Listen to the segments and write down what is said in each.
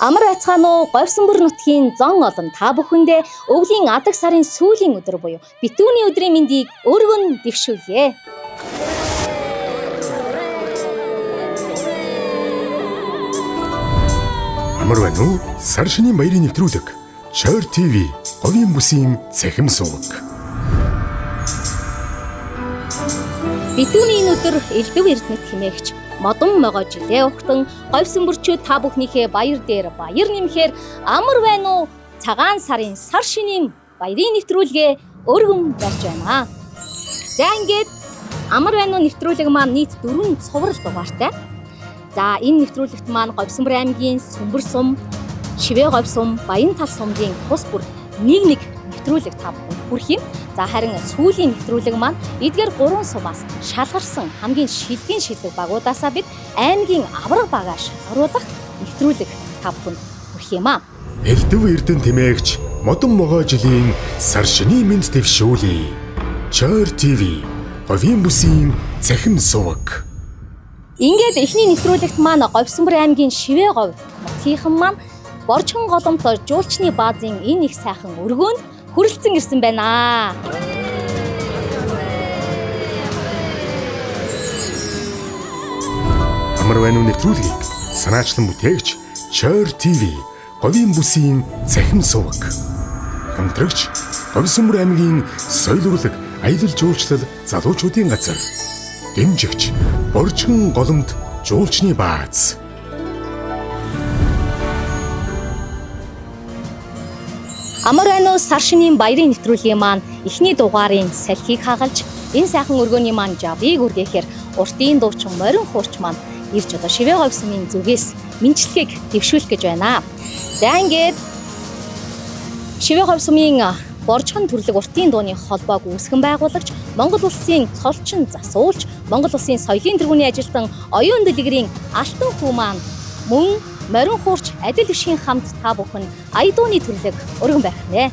Амар байцгаана уу, Говьсонбор нутгийн зон олон та бүхэндээ өвлийн адаг сарын сүүлийн өдөр буюу битүүний өдрийн мэндийг өргөн дэвшүүлье. Амар байна уу? Сар шинийн баярын нэвтрүүлэг Chor TV говийн бүсийн цахим суваг. Битүүний энэ өдөр элдв эрдэнэт хэмээгч модон могоо жилээ ухтан говьсонборчууд та бүхнийхээ баяр дээр баяр нэмэхээр амар байна уу? Цагаан сарын сар шинийн баярын нэвтрүүлгээ өргөн барьж байна. За ингээд амар байна уу нэвтрүүлэг маань нийт 4 цуврал дугаартай. За энэ нэвтрүүлэгт маань Говьсонбор аймгийн Сүмбэр сум, Шивээ говь сум, Баян тал сумын тус бүр нэг нэвтрүүлэг та бүхэнд хүрэх юм. За харин сүүлийн нэвтрүүлэг маань эдгээр 3 сумаас шалгарсан хамгийн шилдэг шилдэг багуудаасаа бид аймгийн авраг багаа шалгаруулах нэвтрүүлэг та бүхэнд хүрэх юм аа. Элдв эрдэнэ тэмээгч модон могоо жилийн сар шинийн мэнд дэвшүүлье. Chor TV говийн бүсийн цахим суваг. Ингээд эхний нэвтрүүлэгт маань Говьсонбор аймгийн Шивээ говь нутгийнхан маань Борчхон голомтоор жуулчны баазын энэ их сайхан өргөөнд хүрэлцэн ирсэн байна. Амар байна уу нэвтрүүлгийг санаачлан бүтээгч Chor TV говийн бүсийн цахим суваг. Хамтрагч Говьсонбор аймгийн соёл урлаг, аялал жуулчлал залуучуудын газар. Дэмжигч Борчхон голомт жуулчны бааз. Амар байна уу сар шинийн баярын нэвтрүүлгийн маань эхний дугаарын салхийг хагалж энэ сайхан өргөөний маань жавыг үргээхээр уртын дуучин морин хуурч маань ирж одоо Шивээ говь сумын зүгээс мэдлэгийг дэвшүүлэх гэж байна. За ингээд Шивээ говь сумын Борчхон төрлөг уртын дууны холбоог үүсгэн байгуулагч Монгол улсын цолчин засуулч Монгол улсын соёлын тэргүүний ажилтан оюун дэлгэрийн алтан хүү маань мөн морин хуурч адил бишгийн хамт та бүхэн аяа дууны төрлөг өргөн барих нэ.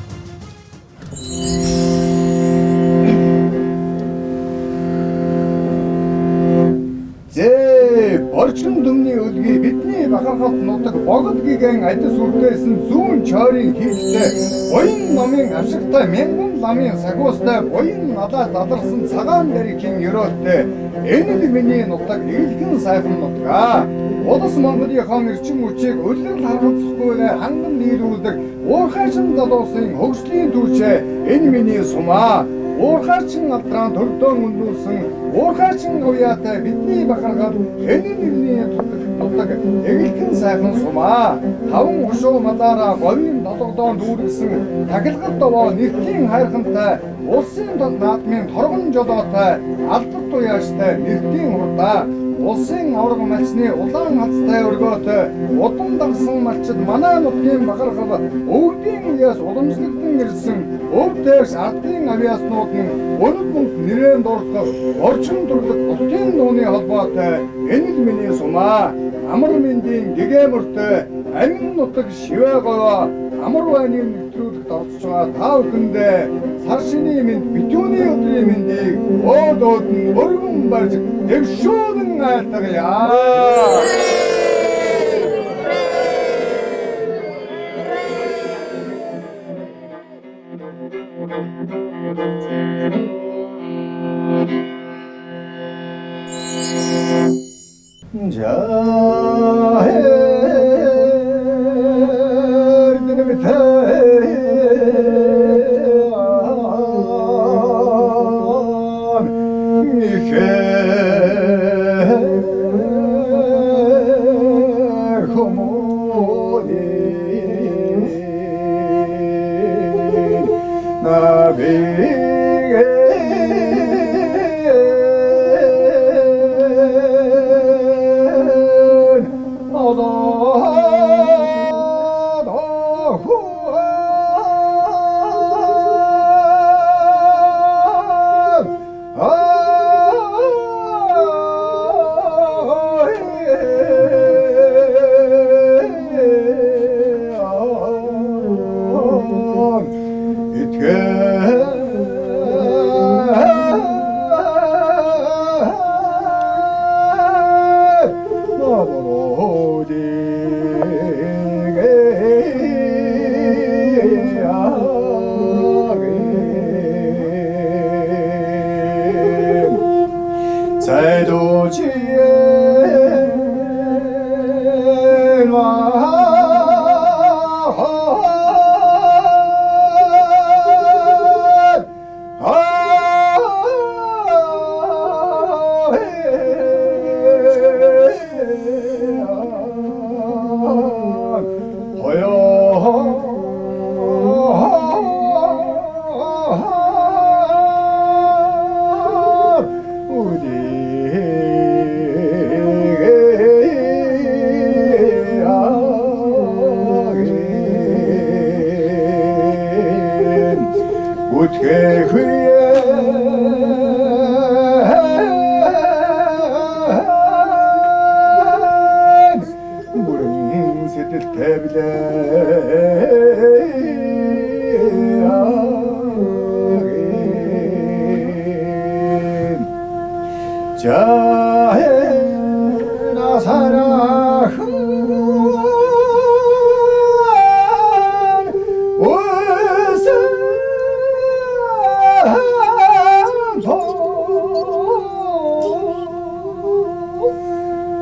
Борчхон дүмний өлгий бидний бахархалт нутаг богод гигэн адис үрдээсэн зүүн чойрын хийлтэй буян номын авшигтай мянган ламын сагуустай буян надаа задарсан цагаан дэрийн өрөөтэй энэ л миний нутаг эгэлхэн сайхан нутгаа. Улс Монголынхон эрчим хүчийг өлгөл харгалзахгүйгээр ханган нийлүүлдэг уурхайчин залуусын хөгжлийн түүчээ энэ миний сумаа. Уурхайчин алдран төрдөө өндүүлсэн уурхайчин уяатай бидний бахархал энэ нэрний нутаг эгэлхэн сайхан сумаа. Таван хушуу малаараа говийн долгодоонд үүргэсэн тахилгал довоо нэртийн хайрхантай улсын наадмын торгон жолоотой алдар туяаштай нэртийн хурдаа улсын авраг малчны улаан хацтай өргөөтэй удам дагсан малчид манай нутгийн бахархал өвдийн үеэс уламжлагдсан ирсэн өв дээрс ардын авиаснууд нь өнөд мөнгө нэрэн дуурдах орчин төрлөг улсын дууны холбоотой энэ л миний сумаа. Амар мэндийн гэгээмөртэй амин нутаг Шивээ говь амар байны нэвтрүүлэгт орцож байгаа та бүхэндээ сар шинийн мэнд битүүний өдрийн мэндийг өөд нь өргөн барьж дэвшүүлэн айлтгая. сэдэлтэй билээ 자해나 사랑은 우선도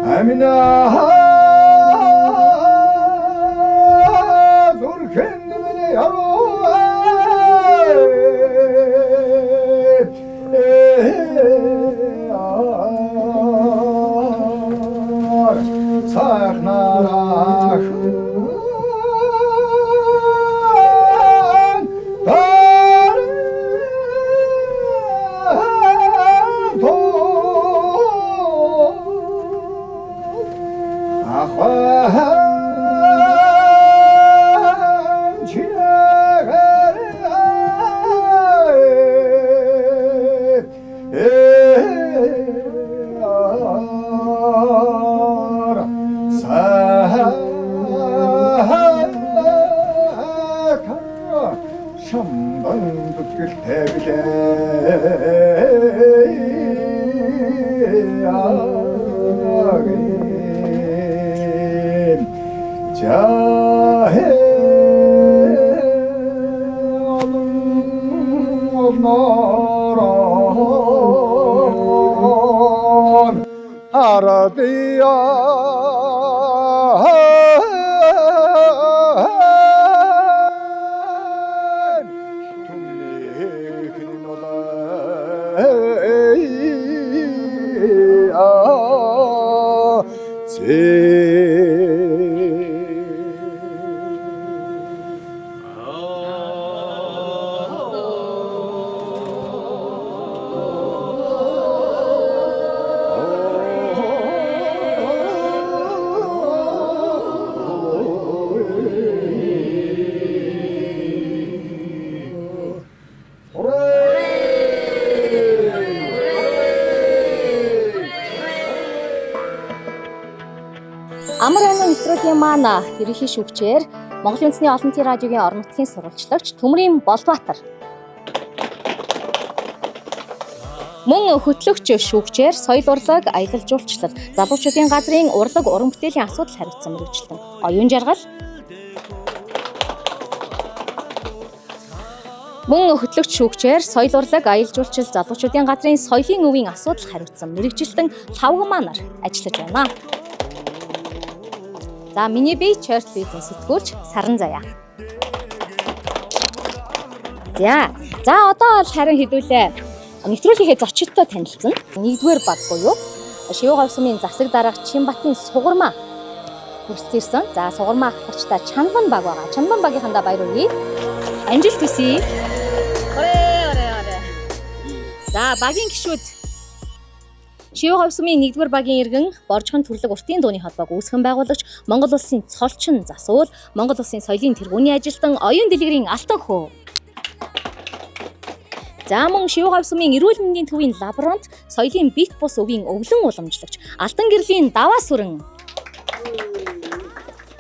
아미나 zorkennemene yaro Амар аймаг нэвтрүүлгийн маань ерөнхий шүүгчээр Монголын үндэсний олон төр радиогийн орон нутгийн сурвалжлагч Төмрийн Болбаатар. Мөн хөтлөгч шүүгчээр соёл урлаг, аялал жуулчлал, залуучуудын газрын урлаг, уран бүтээлийн асуудал хариуцсан мэргэжилтэн оюун жаргал. Мөн хөтлөгч шүүгчээр соёл урлаг, аялал жуулчлал, залуучуудын газрын соёлын өвийн асуудал хариуцсан мэргэжилтэн Лавган манаар ажиллаж байна. За миний бие Church Business сэтгүүлч Саран Заяа. За одоо бол харин хэдүүлээ нэвтрүүлгийнхээ зочдтой танилцсан. Нэгдүгээр баг буюу Шивээ говь сумын засаг дарга Чинбатын Сугармаа хүрэлцэн. За Сугармаа ахлагчтай Чанбан баг байгаа. Чанбан багийнхандаа баяр хүргэе. Амжилт хүсье. Орой. За багийн гишүүд Шивээ говь сумын 1-р багийн иргэн Боржхон төрлөг уртын дууны холбоог үүсгэн байгуулагч Монгол улсын цолчин засуул Монгол улсын соёлын тэргүүний ажилтан оюун дэлгэрийн алтан хөө. За мөн Шивээ говь сумын эрүүл мэндийн төвийн лаборант соёлын бит бус өвийн өвлөн уламжлагч Алтан гэрлийн даваа сүрэн.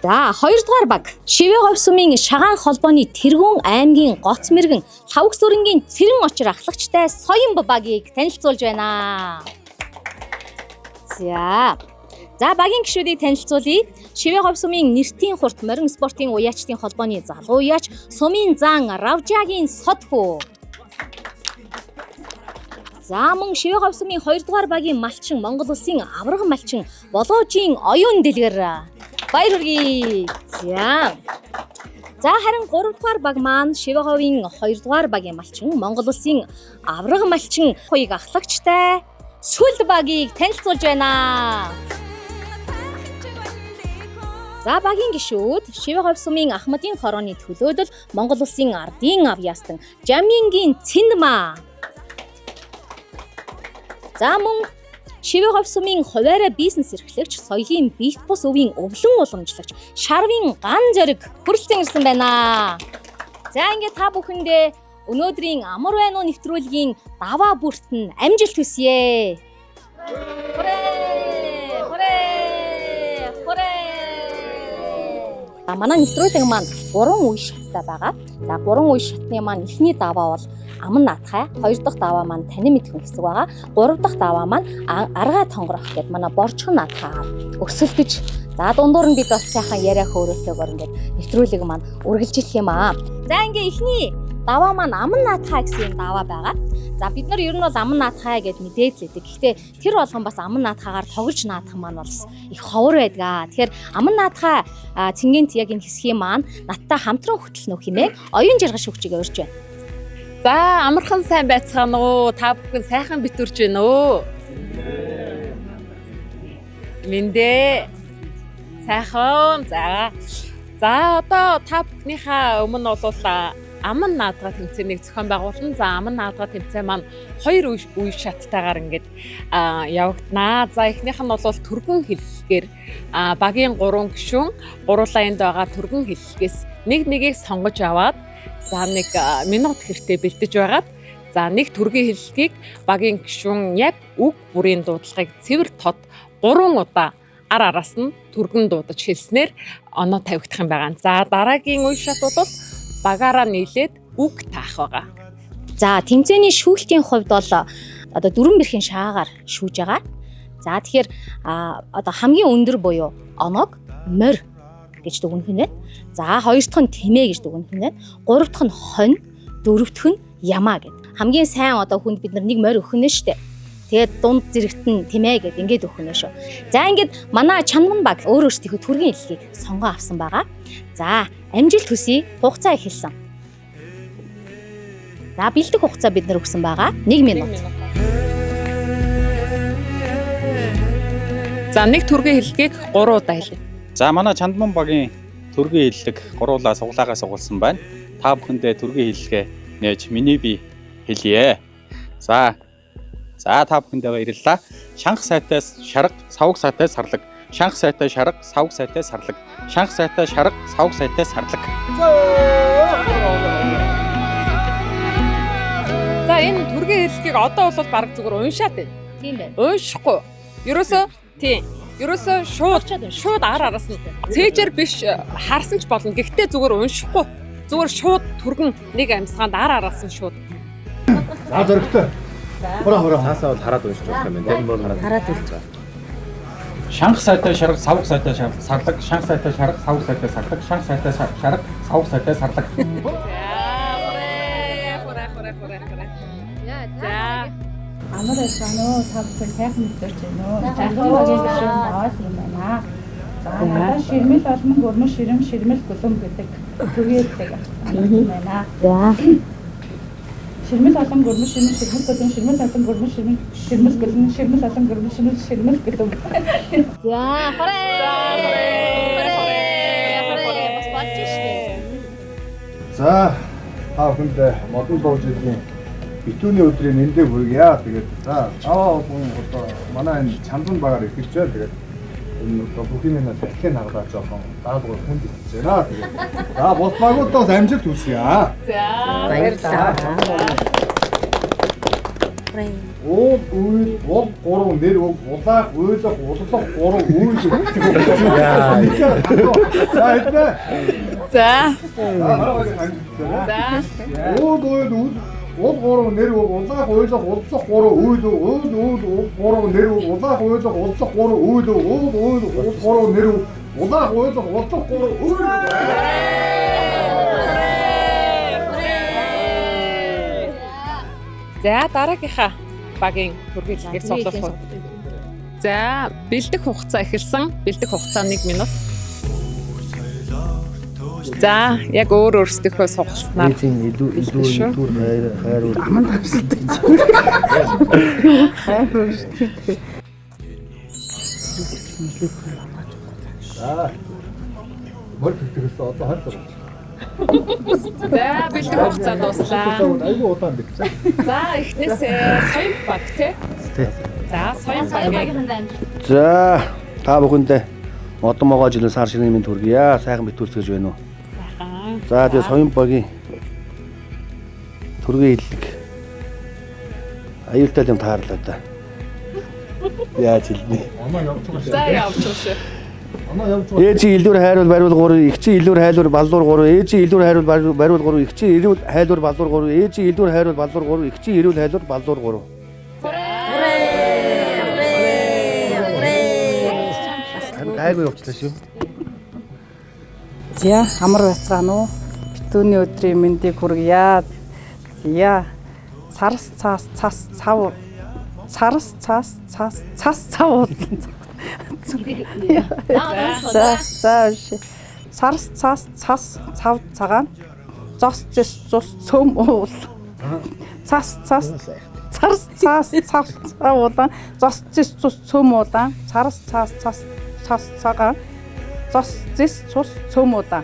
За 2-р баг Шивээ говь сумын Шагаан холбооны тэргүүн аймгийн Гоц мэргэн Лавгс өрөнгийн цэрэн очир ахлагчтай Соёмб багийг танилцуулж байна. За багийн гишүүдийг танилцуулъя. Шивээ говь сумын нэртийн хурд морин спортын уяачдын холбооны залуу уяач Сумын зан Равжагийн сод хүү. За мөн Шивээ говь сумын 2-р багийн малчин Монгол улсын авраг малчин Болоожийн оюун дэлгэр баяр хүргэе. За харин 3-р баг маань Шивээ говийн 2-р багийн малчин Монгол улсын авраг малчин хоёрыг ахлагчтай Сүл багийг танилцуулж байна. За багийн гишүүд Шивээ говь сумын Ахмадын хорооны төлөөлөл Монгол улсын ардын авьяастан Жамингийн Цэндмаа. За мөн Шивээ говь сумын хуваарай бизнес эрхлэгч соёлын бит бус өвийн өвлөн уламжлагч Шарвин ган зориг хүрэлцэн ирсэн байна. За ингээд та бүхэндээ өнөөдрийн Амар байна уу нэвтрүүлгийн даваа бүрт нь амжилт хүсье. Хүрээ. Манай нэвтрүүлэг маань 3 үе шаттай байгаа. За 3 үе шатны маань эхний даваа бол аман наатхай, 2 дахь даваа маань танин мэдхэн хэсэг байгаа. 3 дахь даваа маань аргаа тонгорох гэдэг манай борчхон наатхайгаар өсөлдөж. За дундуур нь бид бас сайхан яриа хөөрөлтөөр ингээд нэвтрүүлэг маань үргэлжлэх юм аа. За ингээ эхний даваа маань аман наатхай гэсэн даваа байгаа. За бид нар ер нь бол аман наатхай гэд мэдээд л байдаг. Гэхдээ тэр болгон бас аман наатхайгаар тоглож наадах маань бол их ховор байдаг. Тэгэхээр аман наатхай цэнгэнт яг энэ хэсгийн маань надтай хамтран хөтлөнө хэмээн оюун жаргал шүгчийг урьж байна. За амархан сайн байцгаана уу? Та бүхэн сайхан битүүрч байна уу? Миндээ сайхан. За одоо та бүхнийхээ өмнө бол аман наадга тэмцээнийг зохион байгуулсан. За аман наадга тэмцээн маань 2 үе шаттайгаар ингээд явагдана. За эхнийх нь бол түргэн хэллэгээр багийн 3 гишүүн гуруулаа энд байгаа түргэн хэллэгээс нэгийг сонгож аваад за 1 минут хэртэ бэлдэж байгаад за нэг түргийн хэллэгийг багийн гишүүн яг үг бүрийн дуудлагыг цэвэр тод 3 удаа араас нь түргэн дуудаж хэлснээр оноо тавигдах юм байгаа. За дараагийн үе шат бол багаараа нийлээд үг таах байгаа. За тэмцээний шүүлтийн хувьд бол одоо 4 бэрхийн шаагаар шүүж байгаа. За тэгэхээр одоо хамгийн өндөр буюу оноог морь гэж дүгнэх нь. За 2 дахь нь тэмээ гэж дүгнэх нь. 3 дахь нь хонь, 4 дахь нь ямаа гэд. Хамгийн сайн одоо хүнд бид нар нэг морь өгөх нь шүү дээ. Тэгээд дунд зэрэгт нь тэмээ гэд ингээд өгөх нь шүү. За ингээд манай чанман баг өөр өөрсдийнхөө түргийн хэллэгийг сонгоо авсан байгаа. За амжилт хүсье. Хугацаа эхэлсэн. За бэлдэх хугацаа бид нар өгсөн байгаа. 1 минут. За нэг түргийн хэллэгийг 3 удаа хэлье. За манай чандман багийн түргийн хэллэг гуруулаа суглаагаа сугалсан байна. Та бүхэндээ түргийн хэллэгээ нээж миний бие хэлье. За та бүхэндээ баярлалаа. Шанх сайтай шарга, савг сайтай сарлаг. Шанх сайтай шарга, савг сайтай сарлаг. Шанх сайтай шарга, савг сайтай сарлаг. За энэ түргийн хэллэгийг одоо бол баг зүгээр уншаад байна. Тийм байна. Уншихгүй. Ерөөсөө шууд араас нь цээжээр биш харсан ч болно. Гэхдээ зүгээр уншихгүй. Зүгээр шууд түргэн нэг амьсгаанд араас нь шууд. За зөрөгтэй. Хора. Цаасаа бол хараад уншиж болох юм байна. Хараад үлж. Шанх сайтай шарга, савг сайтай сарлаг. Шанх сайтай шарга, савг сайтай сарлаг. Шанх сайтай шарга, савг сайтай сарлаг. За. Амар байшаанаа та бүхэн сайхан мэдэрч байна уу? Сайхан багийн гишүүн аваад юм байна. За ширмэл олмон гурман ширмэл гүлэм гэдэг түгээдэг юм байна. За Ширмэл олон гурман ширмэл гүлэм ширмэл олон гурман ширмэл гүлэм ширмэл олон гурман ширмэл гүлэм. За хорой. Бас болж штэ. За та бүхэнд модон дуужилын битүүний өдрийн эндээ хүргье. Тэгээд за одоо манай энэ чамдан багаар эхэлжээ. Тэгээд энэ бүхний нэ дахин хаглаа жоохон даалгавар хүнд хэлж байна. Тэгээд за бус багуудаас амжилт хүсье. За баярлалаа. Уу уу гурван нэр улаах уйлах уллах гурван үйл. За. Уу гурван нэр улаах уйлах уллах гурван үйл. Гурван нэр улаах уйлах уллах гурван үйл. Гурван нэр улаах уйлах уллах гурван үйл. За дараагийнхаа багийн түргийн хэллэгийг сонгох. За бэлдэх хугацаа эхэлсэн. Бэлдэх хугацаа 1 минут. За яг өөр өөрсдийнхөө сугалснаар илүү хайр аман тавсалтай. За мөр тэгээс одоо хайр. За бэлдэх хугацаа дуслаа. Айгуу удаан бэлдсэн. За эхнээсээ соён баг тий. За соён багийн За та бүхэндээ модон могоо жилийн сар ширхэг минь төргийа. Сайхан битүүлцгэж байна уу? За тэгээ соён багийн түргийн хэллэг аюултай юм таарлаа да. Яаж хэлнэ? Амаа явчих. За явчих шүү. Ээжийн илүүр хайрвал бариул 3, эгчийн илүүр хайлуур баллуур 3, ээжийн илүүр хайрвал бариул 3, эгчийн ирүүл хайлуур баллуур 3, ээжийн илүүр хайрвал баллуур 3, эгчийн ирүүл хайлуур баллуур 3. Гайгүй явчлаа шүү. За амар байцгаана уу? Битүүний өдрийн мэндийг хүргье. Зя сарс цаас цас цав сарс цаас цас цав. За сарс цаас цас цав цагаан зос зус цөм уул цас цас сарс цаас цав цавуулан зос зус цөм уулан сарс цаас цас цас цагаан зос зус цөм уулан.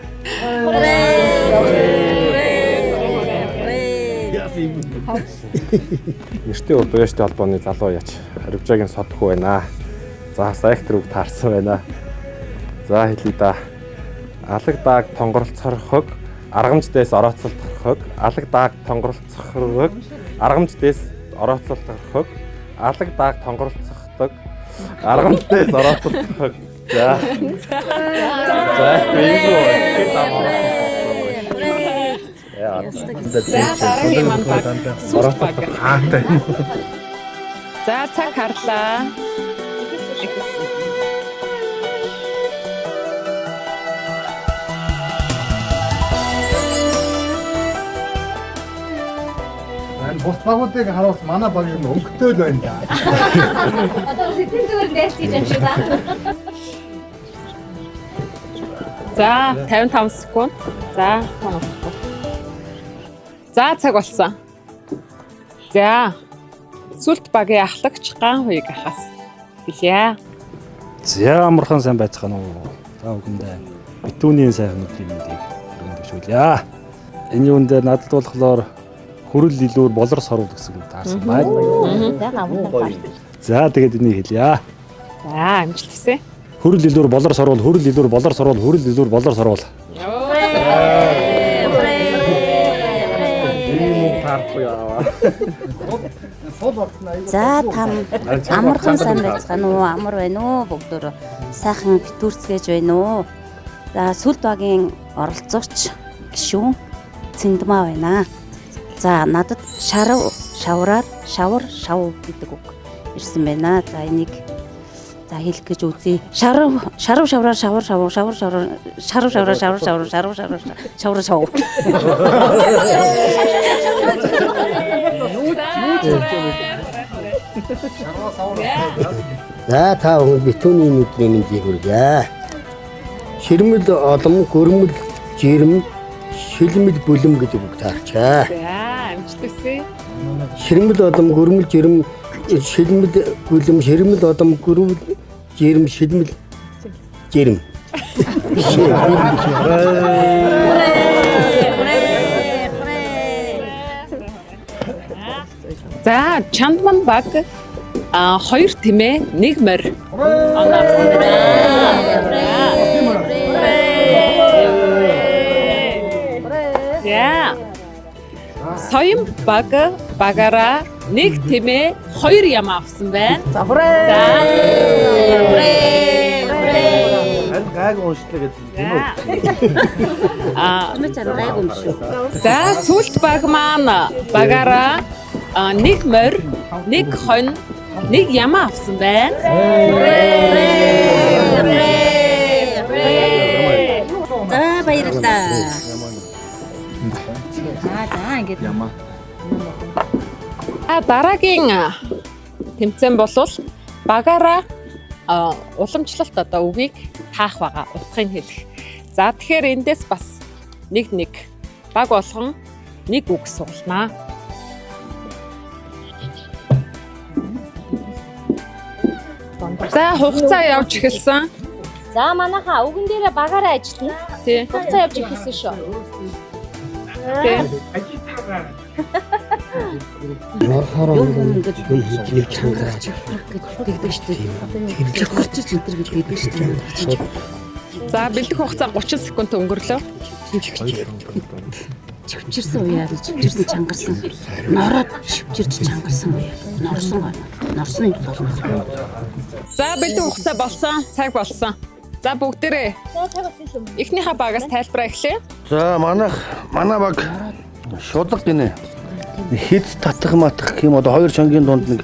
Нэртэй урд уяаштай холбооны залуу яач Аривжагийн содгүй байна. За сектор үг таарсан байна. За хэлье да. Алаг дааг тонгоролцохог, аргамждээс орооцолдохог, алаг дааг тонгоролцохог, аргамждээс орооцолдохог, алаг дааг тонгоролцохдог, аргамждээс орооцолдохог. За. За эйгөө дараагийн маань баг сүлт баг. За цаг харлаа. Бус багуудыг харуул манай баг юм өнгөтэй л байна да. Одоо сэтгэл зүгээр дайс гэж юм шиг байна. За 55 секунд. За цаг болсон. За сүлт багийн ахлагч ган хуйг ахаас хэлье. За амархан сайн байцгаана уу. Та бүхэндээ битүүний сайхан өдрийн мэндийг хүргэе. Энэ юунд дээр надад болохоор хөрөл илүүр болор сорвол гэсэн үг таарсан байна. За тэгээд энийг хэлье. За амжилт хүсье. Хөрөл илүүр болор сорвол, хөрөл илүүр болор сорвол, хөрөл илүүр болор сорвол. За там амархан сайн байцгаана уу? Амар байна уу? Бүгдөө сайхан битүүрцгээж байна уу? За сүлд багийн оролцогч гишүүн Цэндмаа байна. За надад шавраар шавар шав гэдэг үг ирсэн байна. За энийг за хэлэх гэж үзье. Шавраар шавар шавар шав. За та бүхэн битүүний өдрийн мэндийг хүргье. Ширмэл олон гөрмөл жирм шилмэл бүлэм гэдэг үг таарчаа. За амжилт хүсье. Ширмэл олон гөрмөл жирм шилмэл бүлэм ширмэл олон гөрмөл жирм шилмэл жирм. За чандман баг 2 тэмээ 1 морь оноосон байна. За соём баг багаараа 1 тэмээ 2 ям авсан байна. За Гайгүй уншлаа гэж тийм үү? Гайгүй юм шүү. За сүлт баг маань багаараа 1 морь 1 хонь 1 ямаа авсан байна. За баярлалаа. За ингэж ямаа. Дараагийн тэмцээн болвол багаараа уламжлалт одоо үгийг таах байгаа утгыг хэлэх. За тэгэхээр эндээс бас нэг баг болгон нэг үг суулнаа. За хугацаа явж эхэлсэн. За манайхаа үгэн дээрээ багаараа ажиллана. Тий. Хугацаа явж эхэлсэн шүү. Тий. Юу ингэж хийж чангарч гэдэг шүү дээ. Тэмцэх гарчиж энэ гэж гэдэг шүү дээ. За бэлдэх хугацаа 30 секунд өнгөрлөө. Чивчирсэн уяа, чивчирсэн чангарсан. Нороод чивчирч чангарсан уяа. Норсны болно. За бэлдэх хугацаа болсон, цаг болсон. За бүгдээрээ эхнийхээ багаас тайлбараа эхлэе. За манай баг шудаг гинэ. Хэд татах матах юм одоо хоёр чангийн дунд нэг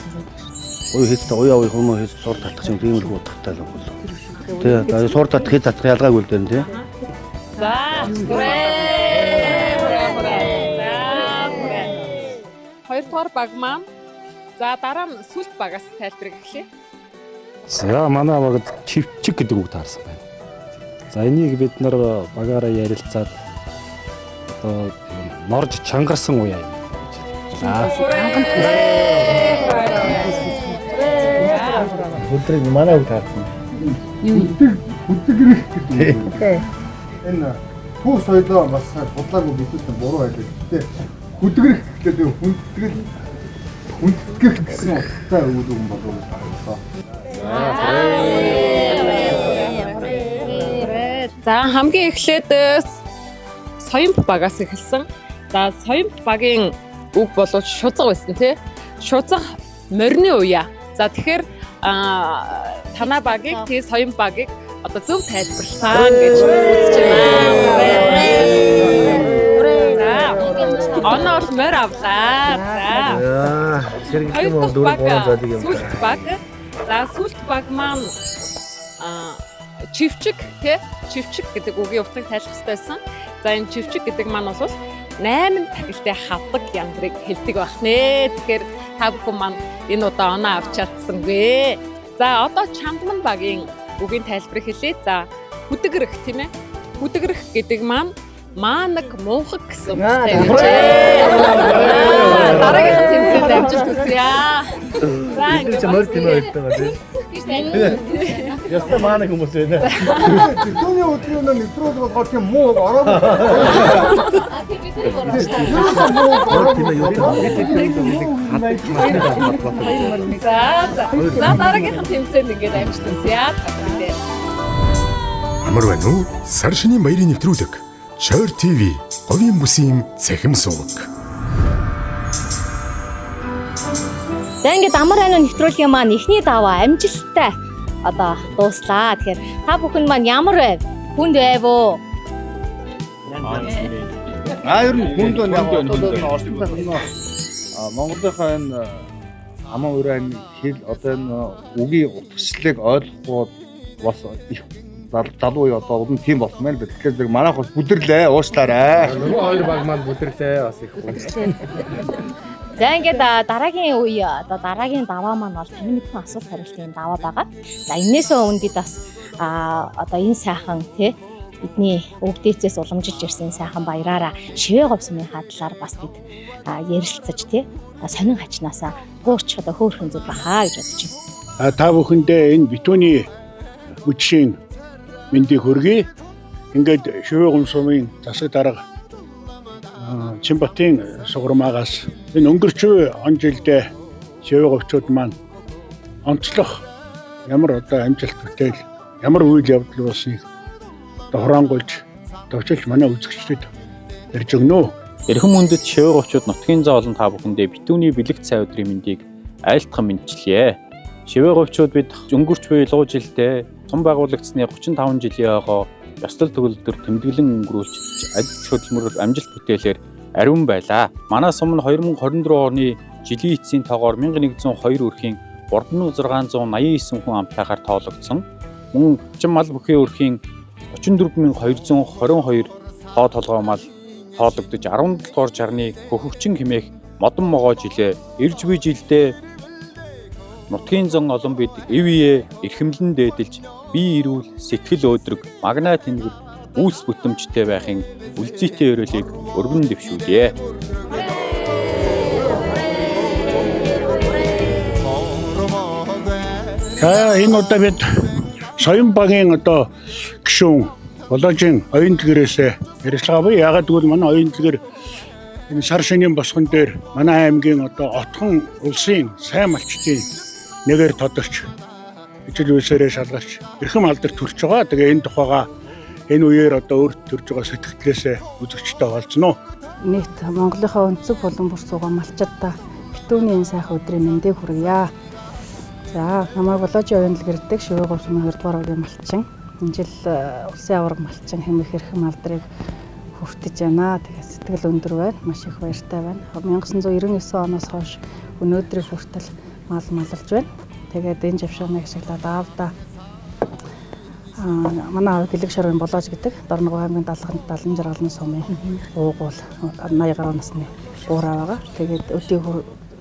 ой хэд уяа хүмүүс хэд сур татах юм тиймэрхүү утгатай л болов. Тэгээ сур татах хэд татах ялгаагүй л дээ тий. За хоёрдугаар баг маань за дараа нь сүлт багаас тайлбарыг эхлэе. За манай багт чивчиг гэдэг үг таарсан байна. За энийг бид нар багаараа ярилцаад одоо норж чангарсан уяа юм. За өдрийг манай үг таарсан. Хүдгэрэх гэдэг. Энэ хөөс ойлоо бас бодлоогүй бидсэн буруу байдаг. Гэтэ хүдгэрэх гэдэг хүндэтгэх гэсэн утгатай үг юм болов уу? За хамгийн эхлээд соёмп багаас эхэлсэн. За соёмп багийн үг бол шузаг байсан тий. Шузаг морины уяа. За тэгэхээр танаа багийг тий соёмп багийг одоо зөв тайлбарласан гэж үзэж байна. За оноор морь авлаа. За сэргийгчмөр дөрөв гурван зоолыг юм. сүлт баг. За сүлт баг маань чивчиг тий чивчиг гэдэг үгийн утгыг тайлбарлах хэрэгтэй байсан. За энэ чивчиг гэдэг маань бол 8 тахилтай хавдаг яндрыг хэлдэг байх нэ. Тэгэхээр та бүхэн маань энэ удаа оноо авч чадсангүй. За одоо чамдман багийн үгийн тайлбарыг хэлье. За хүдгэрэх тийм ээ. Хүдгэрэх гэдэг маань маанаг мунхаг гэсэн үгтэй гэж. Дараагийн тэмцээнд амжилт хүсье. За ингэж мөр тийм байдаг тийм. Яста маанаг хүмүүс байна. Түүний өдрийн нэвтрүүлэг болгоод тийм муу ороогүй. За дараагийн тэмцээнд ингээд амжилт хүсье. Амар байна уу? Сар шинийн баярын нэвтрүүлэг Chor TV говийн бүсийн цахим суваг. За ингээд амар айна нэвтрүүлгийн маань эхний даваа амжилттай одоо дууслаа. Тэгэхээр та бүхэн маань ямар байв? Хүнд байв уу? Ер нь хүнд байна. Монголынхаа энэ аман уран хэл одоо энэ үгийн утгачлалыг ойлгохгүй бас залуу уу одоо удан тийм болсон байна. Тэгэхээр зэрэг манайх бас бүдэрлээ уушлаарай. Нөгөө хоёр баг маань бүдэрлээ бас их хүндлээ. За ингээд дараагийн үе одоо дараагийн даваа маань бол тань мэдхэн асуулт хариултын даваа байгаа. За энээсээ өмнө бид бас одоо энэ сайхан тий бидний өвдөөцөөс уламжилж ирсэн сайхан баяраараа шивээ говь сумын хадлаар бас бид ярилцаж тий сонин хачнаасаа хөөрч одоо хөөрхөн зүг бахаа гэж бодож байна. Та бүхэндээ энэ битүүний хүчийн мэндийг хүргэе. Ингээд шивээ говь сумын засаг дарга Чимбатын суграмаагаас энэ өнгөрчөө он жилдээ шивээ говьчууд маань онцлох ямар одоо амжилт бүтээл ямар үйл явдал болсныг хураангуйж төвчилж манай үзэгчдэд ярьж өгнө. Эрхэм мөндөд шивээ говьчууд нутгийн заа олон та бүхэндээ битүүний бэлэг цай өдрийн мэндийг айлтхан мэдчилье. Шивээ говьчууд бид өнгөрч буй луу жилдээ сум байгуулагдсны 35 жилийн ойгоо ёслол төгөлдөр тэмдэглэн өнгөрүүлж ажил хөдөлмөрөөр амжилт бүтээлээр ариун байлаа. Манай сум нь 2024 оны жилийн эцсийн тоогоор 1102 өрхийн 3689 хүн амтайгаар тоологдсон. Мөн хүчин мал бүхий өрхийн 34222 тоо толгой мал тоологдож 17 дугаар жарны хөхөгчин хэмээх модон могоо жилээ ирж буй жилдээ нутгийн зан олон бид эвие эрхэмлэн дээдэлж бие эрүүл сэтгэл өөдрөг магнаа тэнгэр үүс бүтэмжтэй байхын үлзийтэй өрөөлийг өргөн дэвшүүлье. Энэ удаа бид соён багийн одоо гишүүн Болоожийн оюун дэлгэрээс ярилцлага буй. Яагаад гэвэл манай оюун дэлгэр энэ сар шинийн босгон дээр манай аймгийн одоо отхон улсын сайн малчдын нэгээр тодорч ижил үйлсээрээ шалгаж эрхэм алдар төрж байгаа. Тэгээ энэ тухайга энэ үеэр одоо өөрт төрж байгаа сэтгэлдээсээ үзэгчтэй олцно. Нийт Монголынхаа өнцөг болон бүр суугаа малчдаа битүүний энэ сайхан өдрийн мэндийг хүргье. За намайг Болоожийн оюун дэлгэрдэг шивээ говь сумын 2 дугаар оргийн малчин энэ жил улсын аварга малчин хэмээх эрхэм алдрыг хүртэж байна. Тэгээд сэтгэл өндөр байна. Маш их баяртай байна. 1999 оноос хойш өнөөдрийн хүртэл мал маллж байна. Тэгээд энэ жавшааныг ашиглаад аавда манай аав гэлэг шорын болоож гэдэг Дорногов аймгийн Далганд 70 жаргалны сумын уугуул 80 гаруй насны уураа байгаа. Тэгээд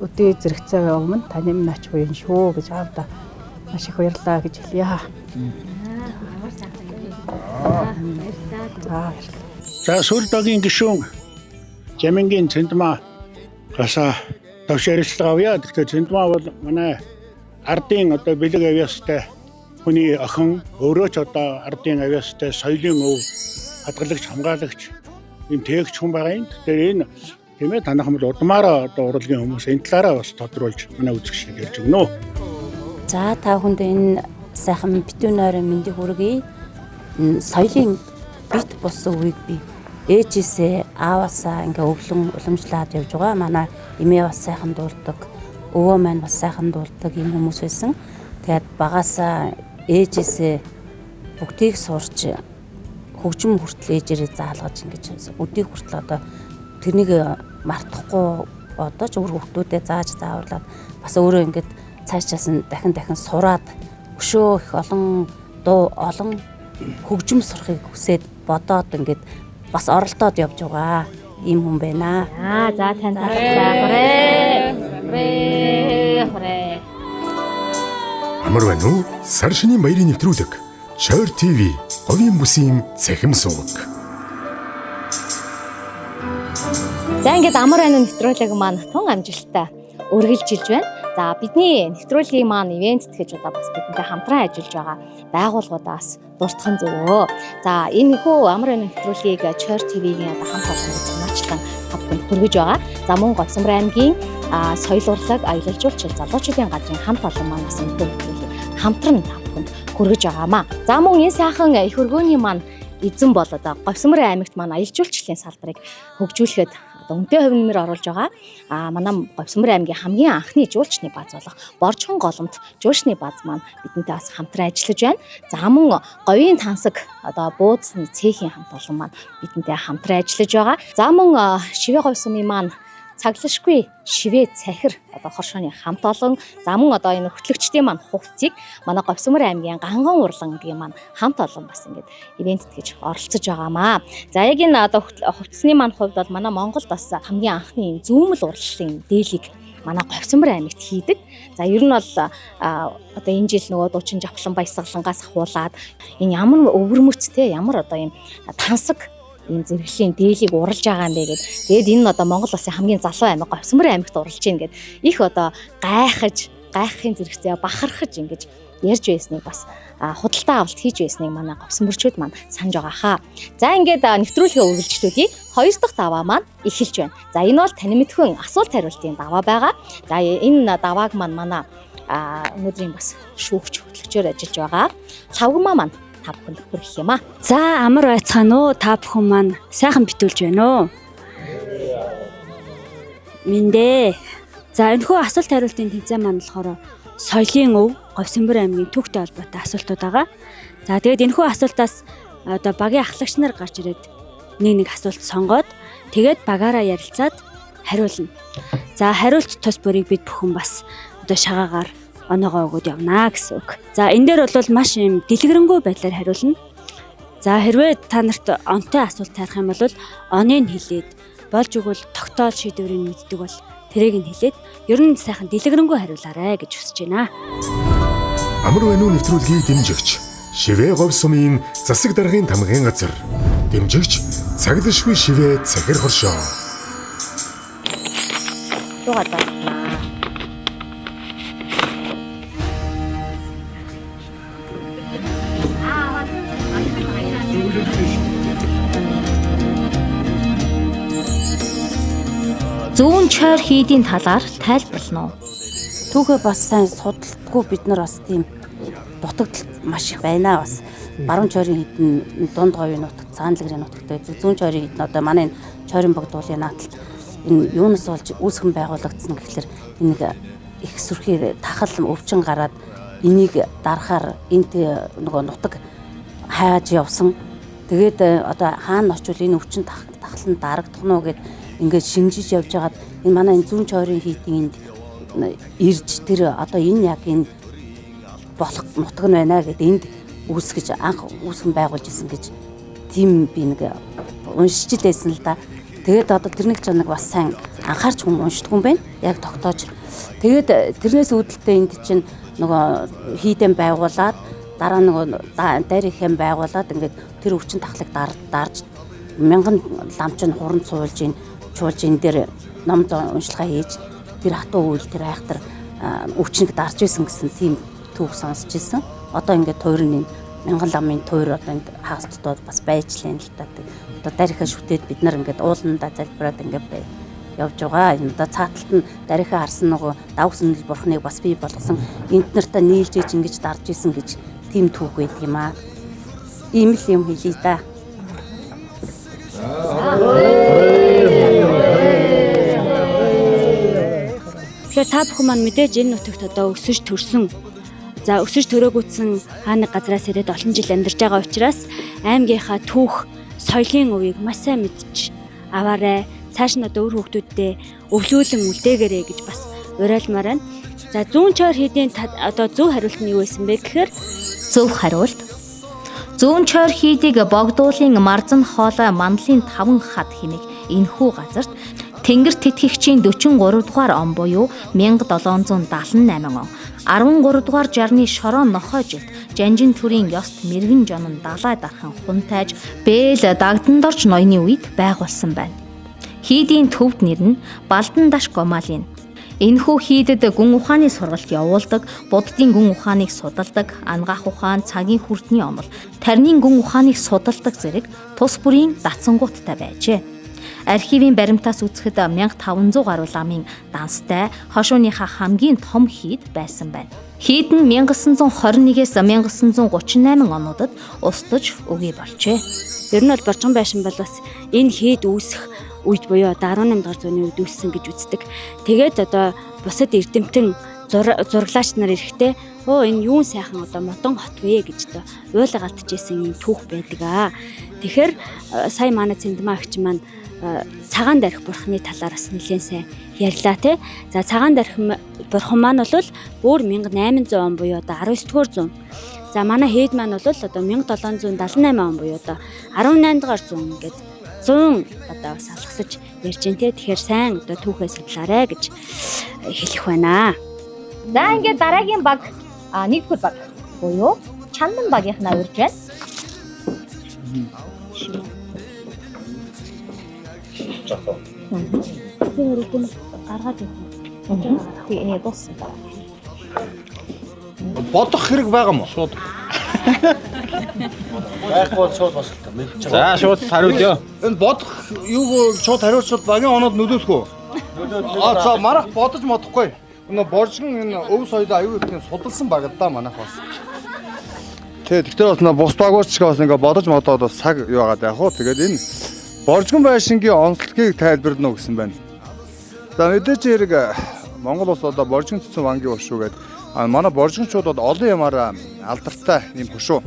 өдөө зэрэгцээ өмнө таны минь ач буян шүү гэж аавда маш их баярлаа гэж хэлье. За Сүрдогийн гишүүн Жамингийн Цэндмаа гасаа төвш ярилцлага авъя. Тэгэхээр Цэндмаа бол манай ардын одоо бэлэг авьяастай хүний охин өөрөө ч одоо ардын авьяастай соёлын өв хадгалагч хамгаалагч юм тээгч хүн байгаа юм. Тэгэхээр энэ тийм ээ танах бол удмаараа одоо урлагийн хүмүүс энэ талаараа бас тодруулж манай үзэгчид ярьж өгнө. За та бүхэнд энэ сайхан битүүн ойрын мэндийг хүргэе. Соёлын бит болсон үеийг би ээжээсээ ааваасаа ингээ уламжлаад явж байгаа. Манай эмээ бас сайхан дуулдаг. Өвөө маань бас сайхан дуулдаг юм хүмүүс байсан. Тэгээд багаасаа ээжээсээ бүгдийг сурч хөгжим хүртэл ээжээрээ заалгаж ингэж өдийг хүртэл одоо тэрнийг мартахгүй одоо ч өөр хүмүүстэд зааж зааварлаад бас өөрөө ингэж цаашаас нь дахин сураад өшөө их олон дуу олон хөгжим сурахыг хүсээд бодоод ингэж бас оролдоод явж байгаа ийм хүн байна. За тань баярлалаа. Амар байна уу? Сар шинийн баярын нэвтрүүлэг Chor TV говийн бүсийн цахим суваг. За ингээд амар байна нэвтрүүлэг маань тун амжилттай үргэлжилж байна. За бидний нэвтрүүлгийн маань ивент гэж одоо бас бидэнтэй хамтран ажиллаж байгаа байгууллагуудаас дуртах нь зөвөө. За энэ хүү амар байна нэвтрүүлгийг Chor TV-ийн одоо хамт олон санаачлан тавтанд хүргэж байгаа. За мөн Говьсомбор аймгийн соёл урлаг аялал жуулчлал залуучуудын газрын хамт олон маань бас нэвтрүүлгийг хамтран тавтанд хүргэж байгаамаа. За мөн энэ сайхан их өргөөний маань эзэн бол одоо Говьсомбор аймагт маань аялал жуулчлалын салбарыг хөгжүүлэхэд үнэтэй хувь нэмэр оруулж байгаа. Манай Говьсомбор аймгийн хамгийн анхны жуулчны бааз болох Боржхон голомт жуулчны бааз маань бидэнтэй бас хамтран ажиллаж байна. За мөн говийн тансаг одоо буудсны цехийн хамт олон маань бидэнтэй хамтран ажиллаж байгаа. За мөн Шивээ говь сумын маань цаглашгүй шивээ цахир одоо хоршооны хамт олон за мөн одоо энэ хөтлөгчдийн маань хувцсыг манай Говьсомбор аймгийн ганган урлагийн маань хамт олон бас ингээд ивентэд гэж оролцож байгаамаа. За яг энэ одоо хувцсны маань хувьд бол манай Монголд бас хамгийн анхны зүүмэл урлагийн дээлийг манай Говьсомбор аймагт хийдэг. За ер нь бол одоо энэ жил нөгөө дуучин жавхлан баясгалангаас ахуулаад энэ ямар өвөрмөцтэй ямар одоо энэ тансаг энэ зэрэглийн дээлийг уралж байгаа юм бэ гэдэг. Тэгээд энэ нь одоо Монгол улсын хамгийн залуу аймаг Говьсомбор аймагт уралж байна гэдэг. Их одоо гайхахын зэрэгцээ бахархаж ингэж ярьж байсныг бас худалдаа авалт хийж байсныг манай говьсомборчууд маань санаж байгаа хаа. За ингээд нэвтрүүлгээ үргэлжлүүлье. 2 дахь даваа маань эхэлж байна. За энэ бол тань мэдхүйн асуулт хариултын даваа байгаа. За энэ давааг маань манай өнөөдрийн бас шүүгч хөтлөгчөөр ажиллаж байгаа Лавгмаа маань та бүхэнд хүргэх юм аа. За амар байцгаана уу? Та бүхэн маань сайхан битүүлж байна уу? Миндээ. За энэхүү асуулт хариултын тэмцээн маань болохоор соёлын өв Говьсомбор аймгийн түүхтэй холбоотой асуултууд байгаа. За тэгээд энэхүү асуултаас одоо багийн ахлагч нар гарч ирээд нэг асуулт сонгоод тэгээд багаараа ярилцаад хариулна. За хариулт тус бүрийг бид бүхэн бас одоо шагаагаар оноогоо өгөөд явнаа гэсэн үг. За энэ дээр бол маш юм дэлгэрэнгүй байдлаар хариулна. За хэрвээ та нарт онтой асуулт тарих юм бол оныг хэлээд болж өгвөл тогтоол шийдвэрийг мэддэг бол тэрийг нь хэлээд ер нь сайхан дэлгэрэнгүй хариулаарай гэж хүсэж байна. Амар байна уу нэвтрүүлгийг дэмжигч Шивээ говь сумын засаг даргын тамгын газар дэмжигч цаглашгүй шивээ цахир хоршоо. Зүүн Chor хийдийн талаар тайлбарлана уу? Түүхээ бас сайн судалдаггүй бид нар бас тийм дутагдaltaд маш их байна бас. Баруун Chor-ын хідэн дунд говийн нутагт Цаанлагрын нутагт зүүн Chor-ын хідэн одоо манай Chor-ын богдуулын наатал энэ юунаас болж үүсгэн байгуулагдсан гэхэлэр энэ их сүрхий тахал өвчин гараад энийг дарахаар энд нөгөө нутаг хайж явсан. Тэгээд одоо хаана очвол энэ өвчин тахлан дарагдах нь уу гэд ингээд шинжиж явж байгаад энэ манай энэ зүүн чойрын хийдийн энд ирж тэр одоо энэ яг энэ болох нутаг нь байна гэд энд үүсгэж анх үүсгэн байгуулж исэн гэж тийм би нэг уншиж байсан л да. Тэгээд одоо тэр нэг чанаг бас сайн анхаарч хүн уншдаг юм байна. Яг тогтоож. Тэгээд тэрнээс үүдэлтэй энд чинь нөгөө хийдэн байгуулад дараа нөгөө дайрх хэм байгуулад ингээд тэр өвчин тахлыг дарж мянган ламчин хуран цуулж энэ дээр ном уншилгаа хийж тэр хатуу үйл тэр айхтар өвчнийг дарж исэн гэсэн тийм түүх сонсч ирсэн. Одоо ингээд туйрын мянган ламын туйр одоо энд хагас дотоод бас байж лэн л та. Одоо дарихаа шүтээд бид нар ингээд ууландаа залбираад ингээд явж байгаа. Энэ одоо цааталт нь дарихаа харсан нөгөө давсан бурхныг бас бий болгосон. Энд нартаа нийлж иж ингэж дарж исэн гэж тийм түүх байдаг юм аа. Ийм л юм хэлий да. Тэгэхээр та бүхэн маань мэдээж энэ нутагт одоо өсөж төрсөн. За өсөж төрөөгүйцэн хааны газраас ирээд олон жил амьдарч байгаа учраас аймгийнхаа түүх, соёлын үеийг маш сайн мэдж аваарай. Цааш нь одоо өөр хүүхдүүддээ өвлүүлэн үлдээгээрэй гэж бас уриалмаар байна. За зүүн чойр хийдийн одоо зөв хариулт нь юу байсан бэ гэхээр зөв хариулт. Зүүн чойр хийдийг богдуулын марзан хоолой мандлын 5 хад хэмээх энэхүү газарт Тэнгэр тэтгэгчийн 43 дугаар он буюу 1778 он 13 дугаар жарны шорон нохой жилд Жанжин төрийн ёст мэргэн жонон далай дархан хунтайж Бээл дагдандорч ноёны үед байгуулсан байна. Хийдийн төвд нэр нь Балдан даш Гомалин. Энэхүү хийдэд гүн ухааны сургалт явуулдаг, буддын гүн ухааныг судалдаг, ангаах ухаан, цагийн хүрдний онол, тарнийн гүн ухааныг судалдаг зэрэг тус бүрийн датсангууттай байжээ. Архивын баримтаас үзэхэд 1500 гаруй ламын данстай хошууныхаа хамгийн том хийд байсан байна. Хийд нь 1921-ээс 1938 онуудад устж өгье болжээ. Ер нь бол Борчгон байшин бол бас энэ хийд үүсэх үед буюу одоо 18 дугаар зууны үед үүссэн гэж үздэг. Тэгээд одоо бусад эрдэмтэн зураглаач нар ирэхдээ энэ юун сайхан одоо модон хот вэ гэж одоо уйлга алдчихсэн юм түүх байдаг аа. Тэгэхээр сая манай Цэндмаа агч маань цагаан дарих бурхны талаар бас нэлээд сайн ярьлаа те. За цагаан дарих бурхан маань бол өөр 1800 он буюу одоо 19-р зуун. За манай хэд маань бол одоо 1778 он буюу одоо 18-р зуун ингээд 100 одоо бас алгасаж ярьж байна те. Тэгэхээр сайн одоо түүхээ судлаарай гэж хэлэх байна. За ингээд дараагийн баг нэгдүгээр баг буюу Чандан багийнхнаа урьж байна. Тэр үгүй гаргаад ирсэн. Тэгээ дууссан. Бодох хэрэг байгаа мó? Шууд. Байхгүй шууд бослоо. За шууд хариулъя. Энэ бодох юу шууд хариулчихвал багийн оноод нөлөөлөх үү? За марах бодож модохгүй. Энэ боржгон энэ өв соёлоо аюу ихний судалсан баг да манайх бас. Тэгэхээр бас бус багуурч бас ингээ бодож модоод бас цаг юу байгаа яах вэ? Тэгээд энэ Боржгон байшингийн онцлогийг тайлбарна уу гэсэн байна. За мэдээж хэрэг Монгол улс одоо боржгон цэцэн вангийн хөшөө гэдэг. Манай боржгончууд олон ямаар алдартай юм хөшөө.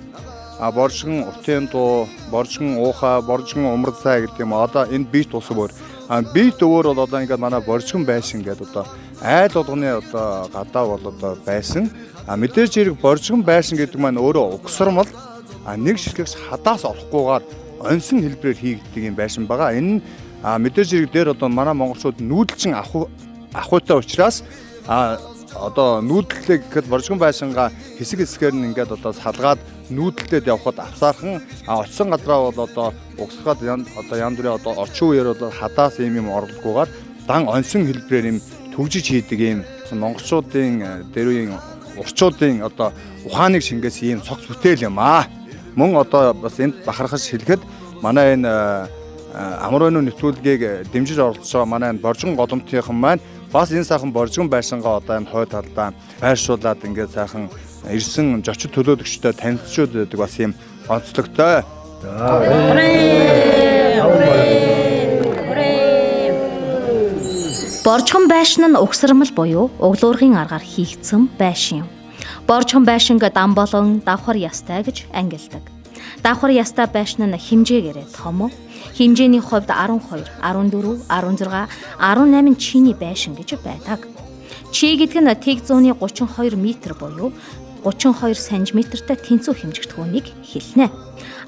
Боржгон утын дуу, боржгон уухай, боржгон умрал цай гэдэг юм. Одоо энэ бит ус өөр. Бит өөр бол одоо ингээд манай боржгон байшин гэдэг одоо айл болгоны одоо гадаа бол одоо байсан. Мэдээж хэрэг боржгон байшин гэдэг маань өөрөө угсармал нэг ширхэгч хадаас орохгүйгээр онсон хэлбэрээр хийгддэг юм байшин байгаа. Энэ мэдээж хэрэг дээр одоо манай монголчууд нүүдэлчин ахуйтай учраас одоо нүүдэллээ гэхэд боржгон байшингаа хэсэг хэсгээр нь ингээд одоо салгаад нүүдэлтэд явхад авсаархан очсон газраа бол одоо угсгаад одоо янз бүрийн одоо орчин үеэр бол хадаас юм орлогоогоор дан онсон хэлбэрээр юм төгжиж хийдэг юм монголчуудын дэрвийн урчуудын одоо ухааныг шингээс ийм цогц бүтээл юм аа. Мөн одоо бас энд бахархаж хэлэхэд манай энэ амар өнөө нэвтрүүлгийг дэмжиж оролцож байгаа манай энэ боржгон голомтынхан маань бас энэ сайхан боржгон байшингаа одоо энэ хой талдаа байршуулад ингээд сайхан ирсэн зочид төлөөлөгчтэй танилцуулж байдаг бас юм онцлогтой. Боржгон байшин нь угсармал буюу углуургын аргаар хийгдсэн байшин юм. Боржгон байшинг дан болон давхар ястай гэж ангилдаг. Давхар ястаа байшин нь хэмжээгээрээ том. Хэмжээний хувьд 12, 14, 16, 18 чийний байшин гэж байдаг. Чи гэдэг нь тэг зууны 32 м буюу 32 см-тай тэнцүү хэмжигдэх үнийг хэлнэ.